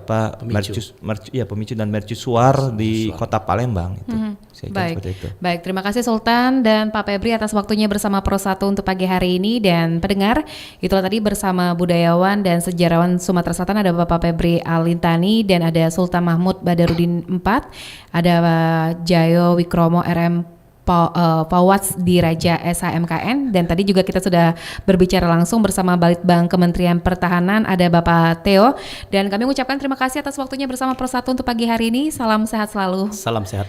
pemicu dan mercusuar di kota Palembang itu. Saya kira seperti itu. Baik, terima kasih Sultan dan Pak Febri atas waktunya bersama Pro 1 untuk pagi hari ini. Dan pendengar, itulah tadi bersama budayawan dan sejarawan Sumatera Selatan, ada Bapak Febri Alintani dan ada Sultan Mahmud Badarudin IV, ada Jayo Wikromo RM Pawats di Raja SHMKN, dan tadi juga kita sudah berbicara langsung bersama Balitbang Kementerian Pertahanan, ada Bapak Theo, dan kami mengucapkan terima kasih atas waktunya bersama Pro 1 untuk pagi hari ini. Salam sehat selalu. Salam sehat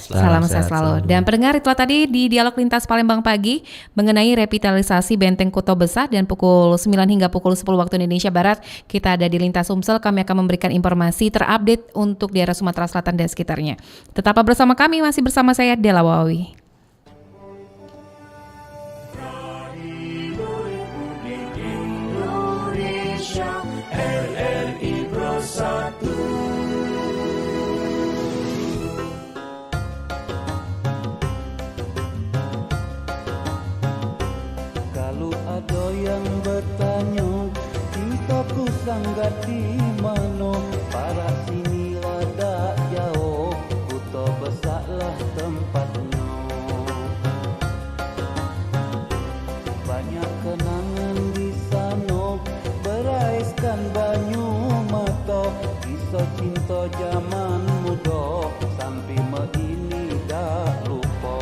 selalu. Dan pendengar, itulah tadi di Dialog Lintas Palembang Pagi mengenai revitalisasi Benteng Kuto Besak, dan pukul 9 hingga pukul 10 waktu Indonesia Barat kita ada di Lintas Sumsel. Kami akan memberikan informasi terupdate untuk daerah Sumatera Selatan dan sekitarnya. Tetaplah bersama kami, masih bersama saya Dela Wawi. RRI Pro 1. Kalau ada yang bertanya, kita ku sangat di mana, para sini lada jauh, Kuto Besaklah tempatnya. Banyak kenangan di sana, beraiskan banyu mata, kisah cinta zaman muda, sampai ini dah lupa.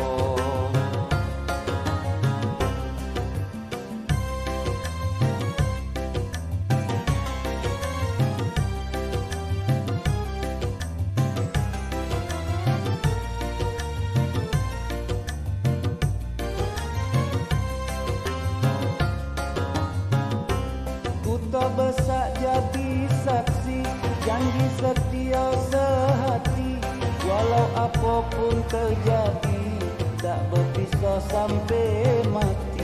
Kuto Besak jadi saksi, janji setia sehati, walau apapun terjadi, tak berpisah sampai mati.